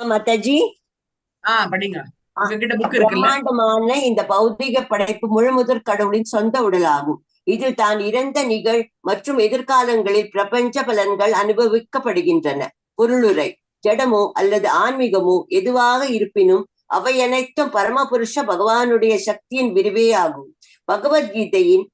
மாதாஜி படிங்க, உங்ககிட்ட புக் இருக்குல்ல. பிரம்மாண்டமான இந்த பௌதிக படைப்பு முழுமுதற் கடவுளின் சொந்த உடலாகும். இதில் தான் இறந்த நிகழ் மற்றும் எதிர்காலங்களில் பிரபஞ்ச பலன்கள் அனுபவிக்கப்படுகின்றன. பொருளுரை: ஜடமோ அல்லது ஆன்மீகமோ எதுவாக இருப்பினும் அவை அனைத்தும் பரமபுருஷ பகவானுடைய சக்தியின் விரிவே ஆகும். பகவத்கீதையின்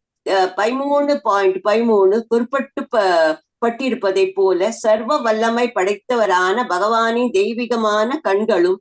13.13 குறிப்பிட்டிருப்பதை போல சர்வ வல்லமை படைத்தவரான பகவானின் தெய்வீகமான கண்களும்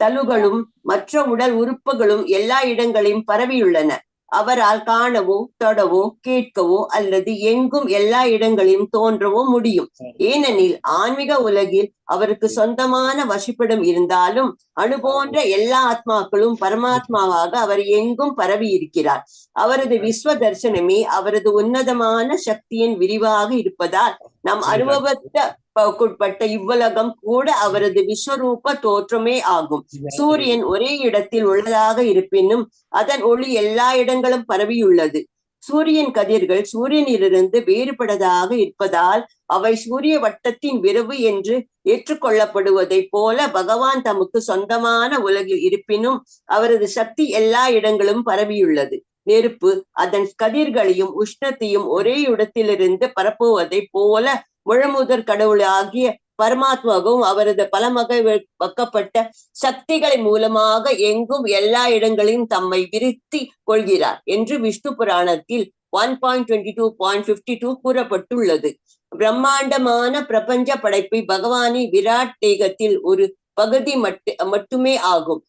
தலுகளும் மற்ற உடல் உறுப்புகளும் எல்லா இடங்களையும் பரவியுள்ளன. அவரால் காணவோ தொடவோ கேட்கவோ அல்லது எங்கும் எல்லா இடங்களிலும் தோன்றவோ முடியும். ஏனெனில் ஆன்மீக உலகில் அவருக்கு சொந்தமான வசிப்பிடம் இருந்தாலும் அணு போன்ற எல்லா ஆத்மாக்களும் பரமாத்மாவாக அவர் எங்கும் பரவி இருக்கிறார். அவரது விஸ்வ தர்சனமே அவரது உன்னதமான சக்தியின் விரிவாக இருப்பதால் நம் அனுபவத்துக்குட்பட்ட இவ்வுலகம் கூட அவரது விஸ்வரூப தோற்றமே ஆகும். சூரியன் ஒரே இடத்தில் உள்ளதாக இருப்பினும் அதன் ஒளி எல்லா இடங்களும் பரவியுள்ளது. சூரியன் கதிர்கள் சூரியனிலிருந்து வேறுபட்டதாக இருப்பதால் அவை சூரிய வட்டத்தின் விரவு என்று ஏற்றுக்கொள்ளப்படுவதை போல பகவான் தமக்கு சொந்தமான உலகில் இருப்பினும் அவரது சக்தி எல்லா இடங்களும் பரவியுள்ளது. நெருப்பு அதன் கதிர்களையும் உஷ்ணத்தையும் ஒரே இடத்திலிருந்து பரப்புவதை போல முழுமுதற் கடவுள் ஆகிய பரமாத்மாவும் அவரது பலமகப்பட்ட சக்திகளை மூலமாக எங்கும் எல்லா இடங்களிலும் தம்மை விருத்தி கொள்கிறார் என்று விஷ்ணு புராணத்தில் 1.22.52 கூறப்பட்டுள்ளது. பிரம்மாண்டமான பிரபஞ்ச படைப்பை பகவானின் விராட் தேகத்தில் ஒரு பகுதி மட்டுமே ஆகும்.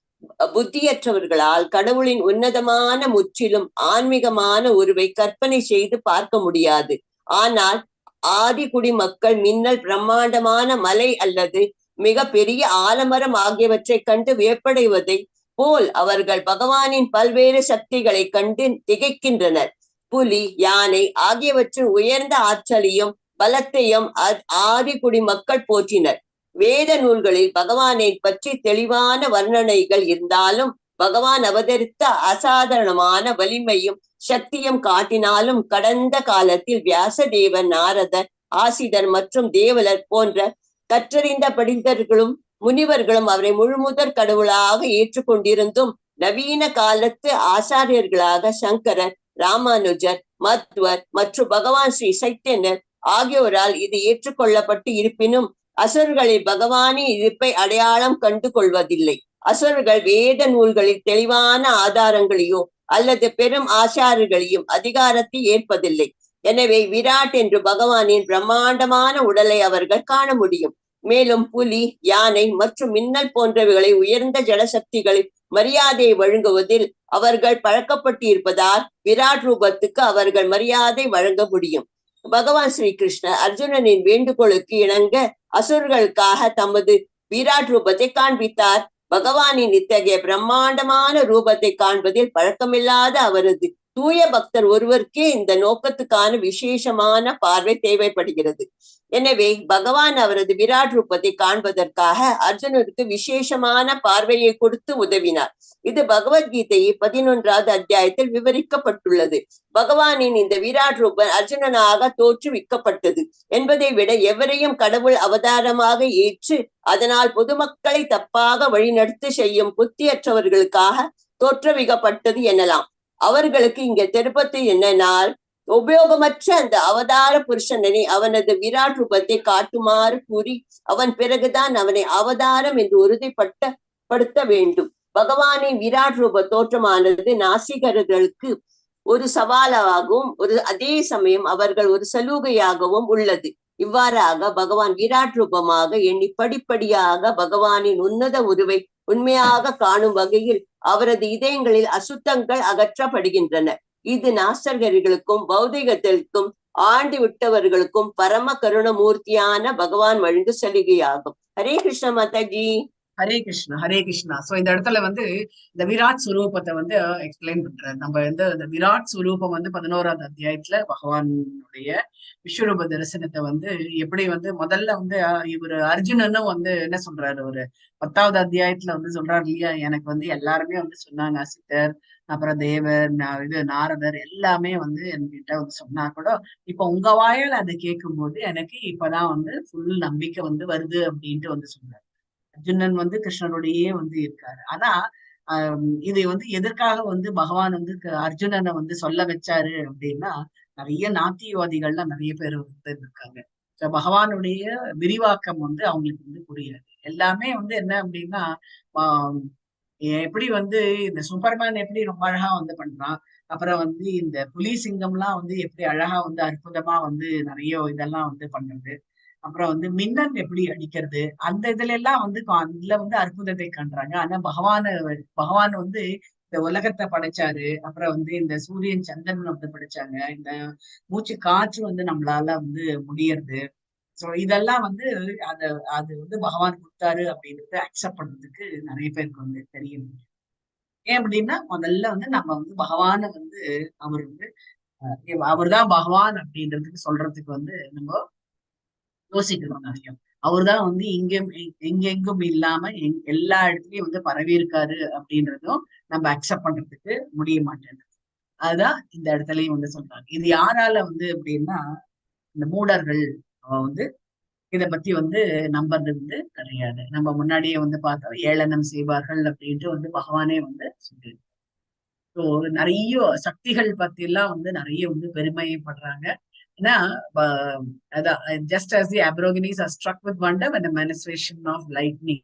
புத்தியற்றவர்களால் கடவுளின் உன்னதமான முற்றிலும் ஆன்மீகமான உருவை கற்பனை செய்து பார்க்க முடியாது. ஆனால் ஆதிகுடி மக்கள் மின்னல், பிரம்மாண்டமான மலை அல்லது மிக பெரிய ஆலமரம் ஆகியவற்றை கண்டு வியப்படைவதை போல் அவர்கள் பகவானின் பல்வேறு சக்திகளை கண்டு திகைக்கின்றனர். புலி, யானை ஆகியவற்றின் உயர்ந்த ஆற்றலையும் பலத்தையும் ஆதிகுடி மக்கள் போற்றினர். வேத நூல்களில் பகவானை பற்றி தெளிவான வர்ணனைகள் இருந்தாலும் பகவான் அவதரித்த அசாதாரணமான வலிமையும் சக்தியும் காட்டினாலும் கடந்த காலத்தில் வியாசதேவர், நாரதர், ஆசிதர் மற்றும் தேவலர் போன்ற கற்றறிந்த படித்தர்களும் முனிவர்களும் அவரை முழுமுதற் கடவுளாக ஏற்றுக்கொண்டிருந்தும் நவீன காலத்து ஆச்சாரியர்களாக சங்கரர், ராமானுஜர், மத்வர் மற்றும் பகவான் ஸ்ரீ சைத்தன்யர் ஆகியோரால் இது ஏற்றுக்கொள்ளப்பட்டு இருப்பினும் அசுரர்களில் பகவானின் இருப்பை அடையாளம் கண்டு கொள்வதில்லை. அசுரர்கள் வேத நூல்களில் தெளிவான ஆதாரங்களையோ அல்லது பெரும் ஆச்சாரியர்களையும் அதிகாரத்தை ஏற்பதில்லை. எனவே விராட் என்று பகவானின் பிரம்மாண்டமான உடலை அவர்கள் காண முடியும். மேலும் புலி, யானை மற்றும் மின்னல் போன்றவைகளை உயர்ந்த ஜடசக்திகளை மரியாதை வழங்குவதில் அவர்கள் பழக்கப்பட்டு இருப்பதால் விராட் ரூபத்துக்கு அவர்கள் மரியாதை வழங்க முடியும். பகவான் ஸ்ரீ கிருஷ்ணர் அர்ஜுனனின் வேண்டுகோளுக்கு இணங்க அசுரர்களுக்காக தமது விராட் ரூபத்தை காண்பித்தார். பகவானின் இத்தகைய பிரம்மாண்டமான ரூபத்தை காண்பதில் பழக்கமில்லாத அவரது தூய பக்தர் ஒருவருக்கே இந்த நோக்கத்துக்கான விசேஷமான பார்வை தேவைப்படுகிறது. எனவே பகவான் அவரது விராட் ரூபத்தை காண்பதற்காக அர்ஜுனருக்கு விசேஷமான பார்வையை கொடுத்து உதவினார். இது பகவத்கீதையை 11வது அத்தியாயத்தில் விவரிக்கப்பட்டுள்ளது. பகவானின் இந்த விராட் ரூபம் அர்ஜுனனாக தோற்றுவிக்கப்பட்டது என்பதை விட எவரையும் கடவுள் அவதாரமாக ஏற்று அதனால் பொதுமக்களை தப்பாக வழிநடத்தி செய்யும் புத்தியற்றவர்களுக்காக தோற்றுவிக்கப்பட்டது எனலாம். அவர்களுக்கு இங்க தெரிப்பது என்னனால் உபயோகமற்ற அந்த அவதார புருஷனை அவனது விராட் ரூபத்தை காட்டுமாறு கூறி அவன் பிறகுதான் அவனை அவதாரம் என்று உறுதிப்படுத்த வேண்டும். பகவானின் விராட் ரூப தோற்றமானது நாசிகர்களுக்கு ஒரு சவாலாகவும் அதே சமயம் அவர்கள் ஒரு சலுகையாகவும் உள்ளது. இவ்வாறாக பகவான் விராட் ரூபமாக எண்ணி படிப்படியாக பகவானின் உன்னத உருவை உண்மையாக காணும் வகையில் அவரது இதயங்களில் அசுத்தங்கள் அகற்றப்படுகின்றன. இது நாஸ்தர்களுக்கும் பௌதிகத்திற்கும் ஆண்டு விட்டவர்களுக்கும் பரம கருணமூர்த்தியான பகவான் வழங்கு சலுகையாகும். ஹரே கிருஷ்ண மாதாஜி. ஹரே கிருஷ்ணா, ஹரே கிருஷ்ணா. சோ இந்த இடத்துல வந்து இந்த விராட் ஸ்வரூபத்தை வந்து எக்ஸ்பிளைன் பண்றாரு. நம்ம வந்து இந்த விராட் ஸ்வரூபம் வந்து 11வது அத்தியாயத்துல பகவானுடைய விஸ்வரூப தரிசனத்தை வந்து எப்படி வந்து முதல்ல வந்து இவர் அர்ஜுனனும் வந்து என்ன சொல்றாரு, ஒரு 10வது அத்தியாயத்துல வந்து சொல்றாரு இல்லையா, எனக்கு வந்து எல்லாருமே வந்து சொன்னாங்க, சித்தர், அப்புறம் தேவர், இது நாரதர் எல்லாமே வந்து என்கிட்ட வந்து சொன்னா கூட இப்ப உங்க வாயால் அதை கேட்கும் போது எனக்கு இப்பதான் வந்து ஃபுல் நம்பிக்கை வந்து வருது அப்படின்ட்டு வந்து சொல்றாரு. அர்ஜுனன் வந்து கிருஷ்ணனுடையே வந்து இருக்காரு. ஆனா இது வந்து எதற்காக வந்து பகவான் வந்து அர்ஜுனனை வந்து சொல்ல வச்சாரு அப்படின்னா, நிறைய நாத்தியவாதிகள்லாம் நிறைய பேர் வந்து இருக்காங்க. பகவானுடைய விரிவாக்கம் வந்து அவங்களுக்கு வந்து புரியாது. எல்லாமே வந்து என்ன அப்படின்னா, ஆஹ் எப்படி வந்து இந்த சூப்பர்மேன் எப்படி ரொம்ப அழகா வந்து பண்றான், அப்புறம் வந்து இந்த புலி சிங்கம்லாம் வந்து எப்படி அழகா வந்து அற்புதமா வந்து நிறைய இதெல்லாம் வந்து பண்றது, அப்புறம் வந்து மின்னல் எப்படி அடிக்கிறது, அந்த இதுல எல்லாம் வந்து அதுல வந்து அற்புதத்தை காண்றாங்க. ஆனா பகவான் வந்து இந்த உலகத்தை படைச்சாரு, அப்புறம் வந்து இந்த சூரியன் சந்திரன் வந்து படைச்சாங்க, இந்த மூச்சு காற்று வந்து நம்மளால வந்து முடியறது. சோ இதெல்லாம் வந்து அது அது வந்து பகவான் கொடுத்தாரு அப்படின்றது அக்செப்ட் பண்றதுக்கு நிறைய பேருக்கு வந்து தெரியும். ஏன் அப்படின்னா முதல்ல வந்து நம்ம வந்து பகவானை வந்து அவர் வந்து அவர்தான் பகவான் அப்படின்றதுக்கு சொல்றதுக்கு வந்து நம்ம யோசிக்கணும் நிறைய. அவர்தான் வந்து எங்கெங்கும் இல்லாம எல்லா இடத்துலயும் வந்து பரவி இருக்காரு அப்படின்றதும் நம்ம அக்செப்ட் பண்றதுக்கு முடிய மாட்டேங்குது. அதுதான் இந்த இடத்துலயும் வந்து சொல்றாங்க. இது யாரால வந்து அப்படின்னா, இந்த மூடர்கள் வந்து இதை பத்தி வந்து நம்புறது வந்து கிடையாது. நம்ம முன்னாடியே வந்து பார்த்தோம், ஏளனம் செய்வார்கள் அப்படின்ட்டு வந்து பகவானே வந்து சொல்லியிருக்கு. ஸோ நிறைய சக்திகள் பத்தி எல்லாம் வந்து நிறைய வந்து பெருமைப்படுறாங்க. ஏன்னா அதான் just as the Aborigines are struck with wonder when the manifestation of lightning,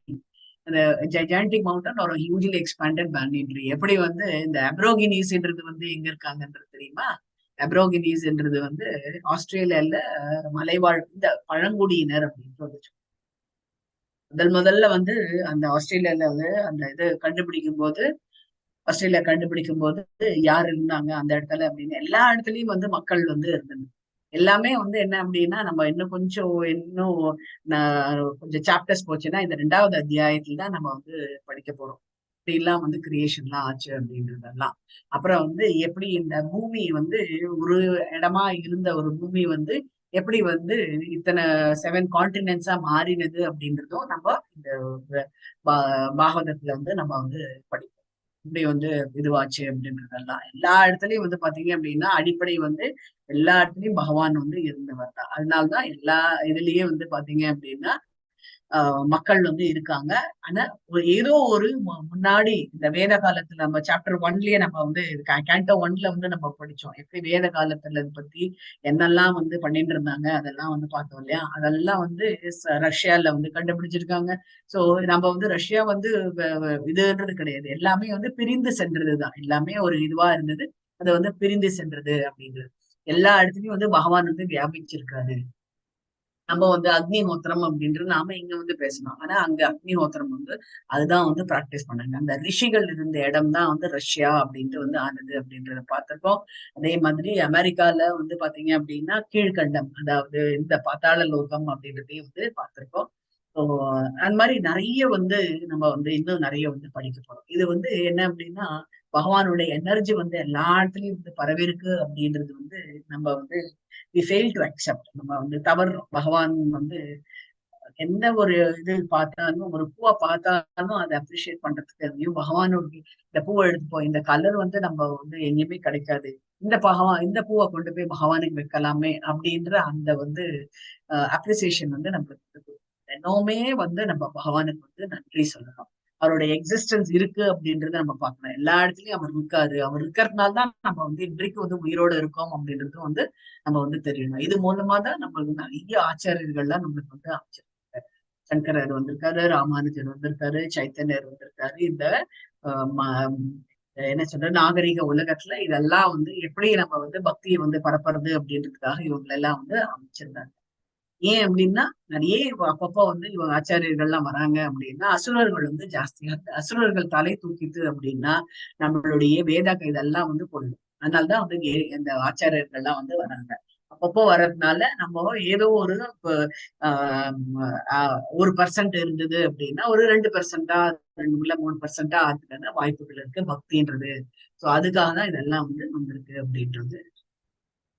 the gigantic mountain or a hugely expanded banyan tree. எப்படி வந்து இந்த அப்ரோகினிஸ்ன்றது வந்து எங்க இருக்காங்கன்றது தெரியுமா? அப்ரோகினிஸ்ன்றது வந்து ஆஸ்திரேலியால மலைவாழ் இந்த பழங்குடியினர் அப்படின்னு வந்துச்சு. முதல்ல வந்து அந்த ஆஸ்திரேலியால வந்து அந்த இது ஆஸ்திரேலியா கண்டுபிடிக்கும் போது யார் இருந்தாங்க அந்த இடத்துல அப்படின்னு எல்லா இடத்துலயும் வந்து மக்கள் வந்து இருந்தாங்க. எல்லாமே வந்து என்ன அப்படின்னா, நம்ம இன்னும் கொஞ்சம் சாப்டர்ஸ் போச்சுன்னா இந்த 2வது அத்தியாயத்துல தான் நம்ம வந்து படிக்க போறோம். இப்படி எல்லாம் வந்து கிரியேஷன்லாம் ஆச்சு அப்படின்றதெல்லாம். அப்புறம் வந்து எப்படி இந்த பூமி வந்து ஒரு இடமா இருந்த ஒரு பூமி வந்து எப்படி வந்து இத்தனை 7 கான்டினென்ட்ஸா மாறினது அப்படின்றதும் நம்ம இந்த பாகவதத்துல வந்து நம்ம வந்து படிப்போம். இப்படி வந்து இதுவாச்சு அப்படின்றதெல்லாம் எல்லா இடத்துலயும் வந்து பாத்தீங்க அப்படின்னா அடிப்படை வந்து எல்லா இடத்துலயும் பகவான் வந்து இருந்தவர் தான். அதனால்தான் எல்லா இதுலயே வந்து பாத்தீங்க அப்படின்னா மக்கள் வந்து இருக்காங்க. ஆனா ஏதோ ஒரு முன்னாடி இந்த வேத காலத்துல நம்ம சாப்டர் 1லயே நம்ம வந்து கேண்டோ 1ல வந்து நம்ம படிச்சோம், எப்படி வேத காலத்துல இதை பத்தி என்னெல்லாம் வந்து பண்ணிட்டு இருந்தாங்க அதெல்லாம் வந்து பார்த்தோம் இல்லையா. அதெல்லாம் வந்து ரஷ்யால வந்து கண்டுபிடிச்சிருக்காங்க. சோ நம்ம வந்து ரஷ்யா வந்து இதுன்றது கிடையாது, எல்லாமே வந்து பிரிந்து சென்றதுதான். எல்லாமே ஒரு இதுவா இருந்தது, அது வந்து பிரிந்து சென்றது அப்படின்றது. எல்லா இடத்துலயும் வந்து பகவான் வந்து வியாபிச்சிருக்காரு. நம்ம வந்து அக்னிஹோத்திரம் அப்படின்றது நாம இங்க வந்து பேசணும், ஆனா அங்க அக்னிஹோத்திரம் வந்து அதுதான் வந்து பிராக்டிஸ் பண்ணாங்க. அந்த ரிஷிகள் இருந்த இடம் தான் வந்து ரஷ்யா அப்படின்ட்டு வந்து ஆனது அப்படின்றத பார்த்திருக்கோம். அதே மாதிரி அமெரிக்கால வந்து பாத்தீங்க அப்படின்னா கீழ்கண்டம், அதாவது இந்த பாதாள லோகம் அப்படின்றதையும் வந்து பார்த்திருக்கோம். ஸோ அந்த மாதிரி நிறைய வந்து நம்ம வந்து இன்னும் நிறைய வந்து படிக்க போறோம். இது வந்து என்ன அப்படின்னா, பகவானுடைய எனர்ஜி வந்து எல்லா இடத்துலயும் வந்து பரவி இருக்கு அப்படின்றது வந்து நம்ம வந்து we fail to accept. நம்ம வந்து தவறுறோம். பகவான் வந்து எந்த ஒரு இது பார்த்தாலும், ஒரு பூவை பார்த்தாலும் அதை அப்ரிஷியேட் பண்றதுக்கு ஐயோ பகவானோட இந்த பூவை எடுத்துப்போம், இந்த கலர் வந்து நம்ம வந்து எங்கேயுமே கிடைக்காது, இந்த பூவை கொண்டு போய் பகவானுக்கு வைக்கலாமே அப்படின்ற அந்த வந்து அப்ரிசியேஷன் வந்து நம்மளுக்கு என்னவுமே வந்து நம்ம பகவானுக்கு வந்து நன்றி சொல்லணும். அவருடைய எக்ஸிஸ்டன்ஸ் இருக்கு அப்படின்றத நம்ம பார்க்கணும். எல்லா இடத்துலயும் அவர் இருக்காரு, அவர் இருக்கிறதுனால தான் நம்ம வந்து இன்றைக்கு வந்து உயிரோடு இருக்கோம் அப்படின்றது வந்து நம்ம வந்து தெரியணும். இது மூலமா தான் நம்மளுக்கு நிறைய ஆச்சாரியர்கள்லாம் நம்மளுக்கு வந்து ஆச்சரியம். சங்கரர் வந்திருக்காரு, ராமானுஜர் வந்திருக்காரு, சைத்தன்யர் வந்திருக்காரு. இந்த என்ன சொல்ற நாகரிக உலகத்துல இதெல்லாம் வந்து எப்படி நம்ம வந்து பக்தியை வந்து பரப்புறது அப்படின்றதுக்காக இவங்களெல்லாம் வந்து அமைச்சிருந்தாங்க. ஏன் அப்படின்னா நிறைய அப்பப்போ வந்து இவங்க ஆச்சாரியர்கள்லாம் வராங்க அப்படின்னா அசுரர்கள் வந்து ஜாஸ்தியா இருக்கு. அசுரர்கள் தலை தூக்கிட்டு அப்படின்னா நம்மளுடைய வேத இதெல்லாம் வந்து போயிடும். அதனாலதான் வந்து இந்த ஆச்சாரியர்கள்லாம் வந்து வராங்க. அப்பப்போ வர்றதுனால நம்ம ஏதோ ஒரு ஆஹ் 1% இருந்தது அப்படின்னா ஒரு 2%, 3% ஆகுதுக்கான வாய்ப்புகள் இருக்கு பக்தின்றது. சோ அதுக்காக தான் இதெல்லாம் வந்து வந்திருக்கு அப்படின்றது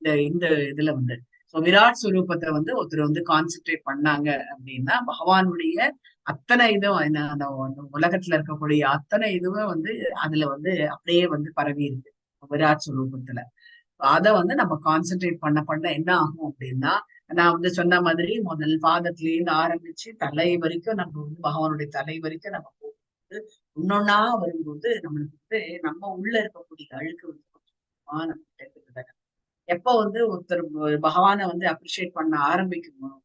இந்த இந்த இதுல வந்து. சோ விராட் ஸ்வரூபத்தை வந்து ஒருத்தர் வந்து கான்சென்ட்ரேட் பண்ணாங்க அப்படின்னா பகவானுடைய அத்தனை இதுவும் அந்த உலகத்துல இருக்கக்கூடிய அத்தனை இதுவும் வந்து அதுல வந்து அப்படியே வந்து பரவி இருக்கு விராட் ஸ்வரூபத்துல. அதை வந்து நம்ம கான்சென்ட்ரேட் பண்ண பண்ண என்ன ஆகும் அப்படின்னா, நான் வந்து சொன்ன மாதிரி முதல் பாதத்திலேருந்து ஆரம்பிச்சு தலை வரைக்கும் நம்ம வந்து பகவானுடைய தலை வரைக்கும் நம்ம போகும்போது இன்னொன்னா வரும்போது நம்மளுக்கு வந்து நம்ம உள்ள இருக்கக்கூடிய அழுக்கு வந்து கொஞ்சமா நம்ம கிட்ட எப்ப வந்து ஒருத்தர் பகவானை வந்து அப்ரிஷியேட் பண்ண ஆரம்பிக்கணும்,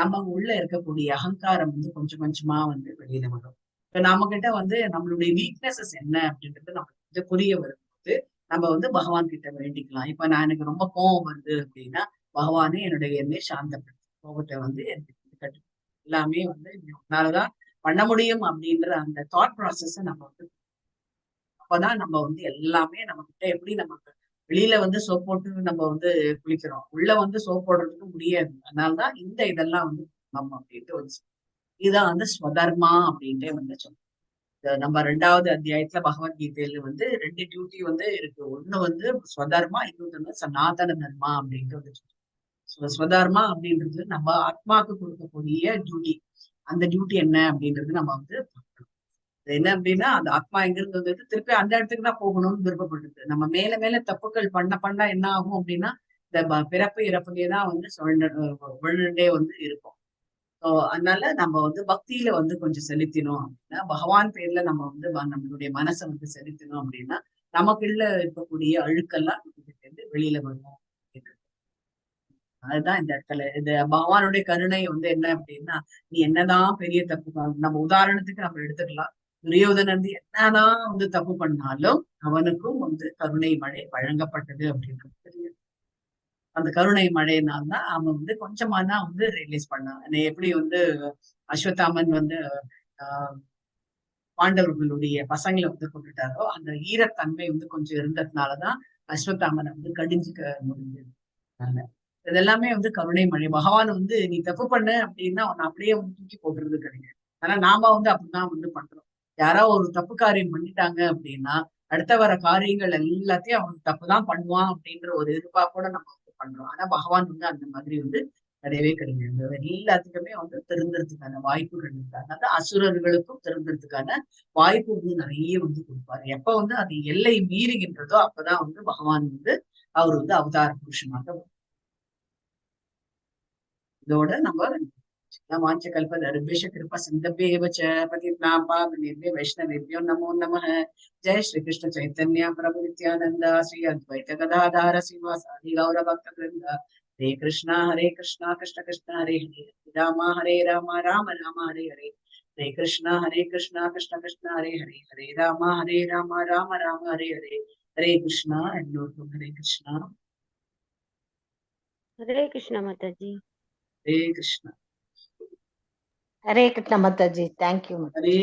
நம்ம உள்ள இருக்கக்கூடிய அகங்காரம் வந்து கொஞ்சம் கொஞ்சமா வந்து வெளியில வரும். இப்ப நம்ம கிட்ட வந்து நம்மளுடைய வீக்னஸஸ் என்ன அப்படின்றது நமக்கு வந்து புரிய வரும்போது நம்ம வந்து பகவான் கிட்ட வேண்டிக்கலாம். இப்ப நான் எனக்கு ரொம்ப கோபம் வருது அப்படின்னா பகவானே என்னை சாந்தப்படுத்து, கோபத்தை வந்து எனக்கு கட்டு, எல்லாமே வந்து உன்னாலதான் பண்ண முடியும் அப்படின்ற அந்த தாட் ப்ராசஸ் நம்ம வந்து அப்பதான் நம்ம வந்து எல்லாமே நம்ம கிட்ட எப்படி நமக்கு வெளியில வந்து சோப் போட்டு நம்ம வந்து குளிக்கிறோம், உள்ள வந்து சோப் போடுறதுக்கு முடியாது. அதனாலதான் இந்த இதெல்லாம் வந்து நம்ம அப்படின்ட்டு ஒரு இதுதான் வந்து ஸ்வதர்மா அப்படின்ட்டே வந்து சொல்றோம். நம்ம 2வது அத்தியாயத்துல பகவத்கீதையில வந்து 2 டியூட்டி வந்து இருக்கு. ஒண்ணு வந்து ஸ்வதர்மா, இன்னொன்று வந்து சனாதன தர்மா அப்படின்ட்டு வந்து ஸ்வதர்மா அப்படின்றது நம்ம ஆத்மாக்கு கொடுக்கக்கூடிய டியூட்டி. அந்த டியூட்டி என்ன அப்படின்றது நம்ம வந்து என்ன அப்படின்னா அந்த ஆத்மா எங்கிருந்து வந்தது திருப்பி அந்த இடத்துக்கு தான் போகணும்னு விருப்பப்படுது. நம்ம மேல மேல தப்புக்கள் பண்ண பண்ண என்ன ஆகும் அப்படின்னா இந்த பிறப்பு இறப்புலயே தான் வந்து விழுண்டே வந்து இருக்கும். அதனால நம்ம வந்து பக்தியில வந்து கொஞ்சம் செலுத்தினோம் அப்படின்னா, பகவான் பேர்ல நம்ம வந்து நம்மளுடைய மனசை வந்து செலுத்தினோம் அப்படின்னா நமக்குள்ள இருக்கக்கூடிய அழுக்கெல்லாம் வந்து வெளியில வரும். அதுதான் இந்த இடத்துல இது பகவானுடைய கருணை வந்து என்ன அப்படின்னா, நீ என்னதான் பெரிய தப்பு நம்ம உதாரணத்துக்கு நம்ம எடுத்துக்கலாம். துரியோதனன் வந்து என்னதான் வந்து தப்பு பண்ணாலும் அவனுக்கும் வந்து கருணை மழை வழங்கப்பட்டது அப்படின்றது தெரியும். அந்த கருணை மழையினால்தான் அவன் வந்து கொஞ்சமா தான் வந்து ரியலைஸ் பண்ணான். எப்படி வந்து அஸ்வத்தாமன் வந்து ஆஹ் பாண்டவர்களுடைய பசங்களை வந்து கொண்டுட்டாரோ அந்த ஈரத்தன்மை வந்து கொஞ்சம் இருந்ததுனாலதான் அஸ்வத்தாமனை வந்து கடிஞ்சுக்க முடிஞ்சது. இதெல்லாமே வந்து கருணை மழை. பகவான் வந்து நீ தப்பு பண்ண அப்படின்னா அவனை அப்படியே வந்து தூக்கி போடுறது கிடையாது. ஆனா நாம வந்து அப்படிதான் வந்து பண்றோம். யாரோ ஒரு தப்பு காரியம் பண்ணிட்டாங்க அப்படின்னா அடுத்த வர காரியங்கள் எல்லாத்தையும் அவன் தப்புதான் பண்ணுவான் அப்படின்ற ஒரு எதிர்பார்ப்போட நம்ம வந்து பண்றோம். ஆனா பகவான் வந்து அந்த மாதிரி வந்து கிடையவே கிடையாது. எல்லாத்துக்குமே வந்து திருந்துறதுக்கான வாய்ப்புகள் இருக்கு. அதனால அசுரர்களுக்கும் திருந்துறதுக்கான வாய்ப்பு வந்து நிறைய வந்து கொடுப்பாரு. எப்ப வந்து அது எல்லை மீறுகின்றதோ அப்பதான் வந்து பகவான் வந்து அவர் வந்து அவதார புருஷனாக. இதோட நம்ம வாஞ்சகல்பதர்பிஷ கிருப சிந்தभ्येव च पतितानां पावनेभ्यो वैष्णवेभ्यो नमो नमः। जय श्री कृष्ण चैतन्य प्रभु नित्यानंद श्री अद्वैत गदाधर श्रीवासादि गौर भक्त वृंद। हरे कृष्णा कृष्ण कृष्ण हरे हरे, हरे राम राम राम हरे हरे। हरे कृष्णा कृष्ण कृष्ण हरे हरे, हरे राम राम राम हरे हरे। हरे कृष्णा हरे कृष्णा। हरे कृष्णा माता जी। हरे कृष्णा। हरे कृष्ण माता जी, थैंक यू। हरे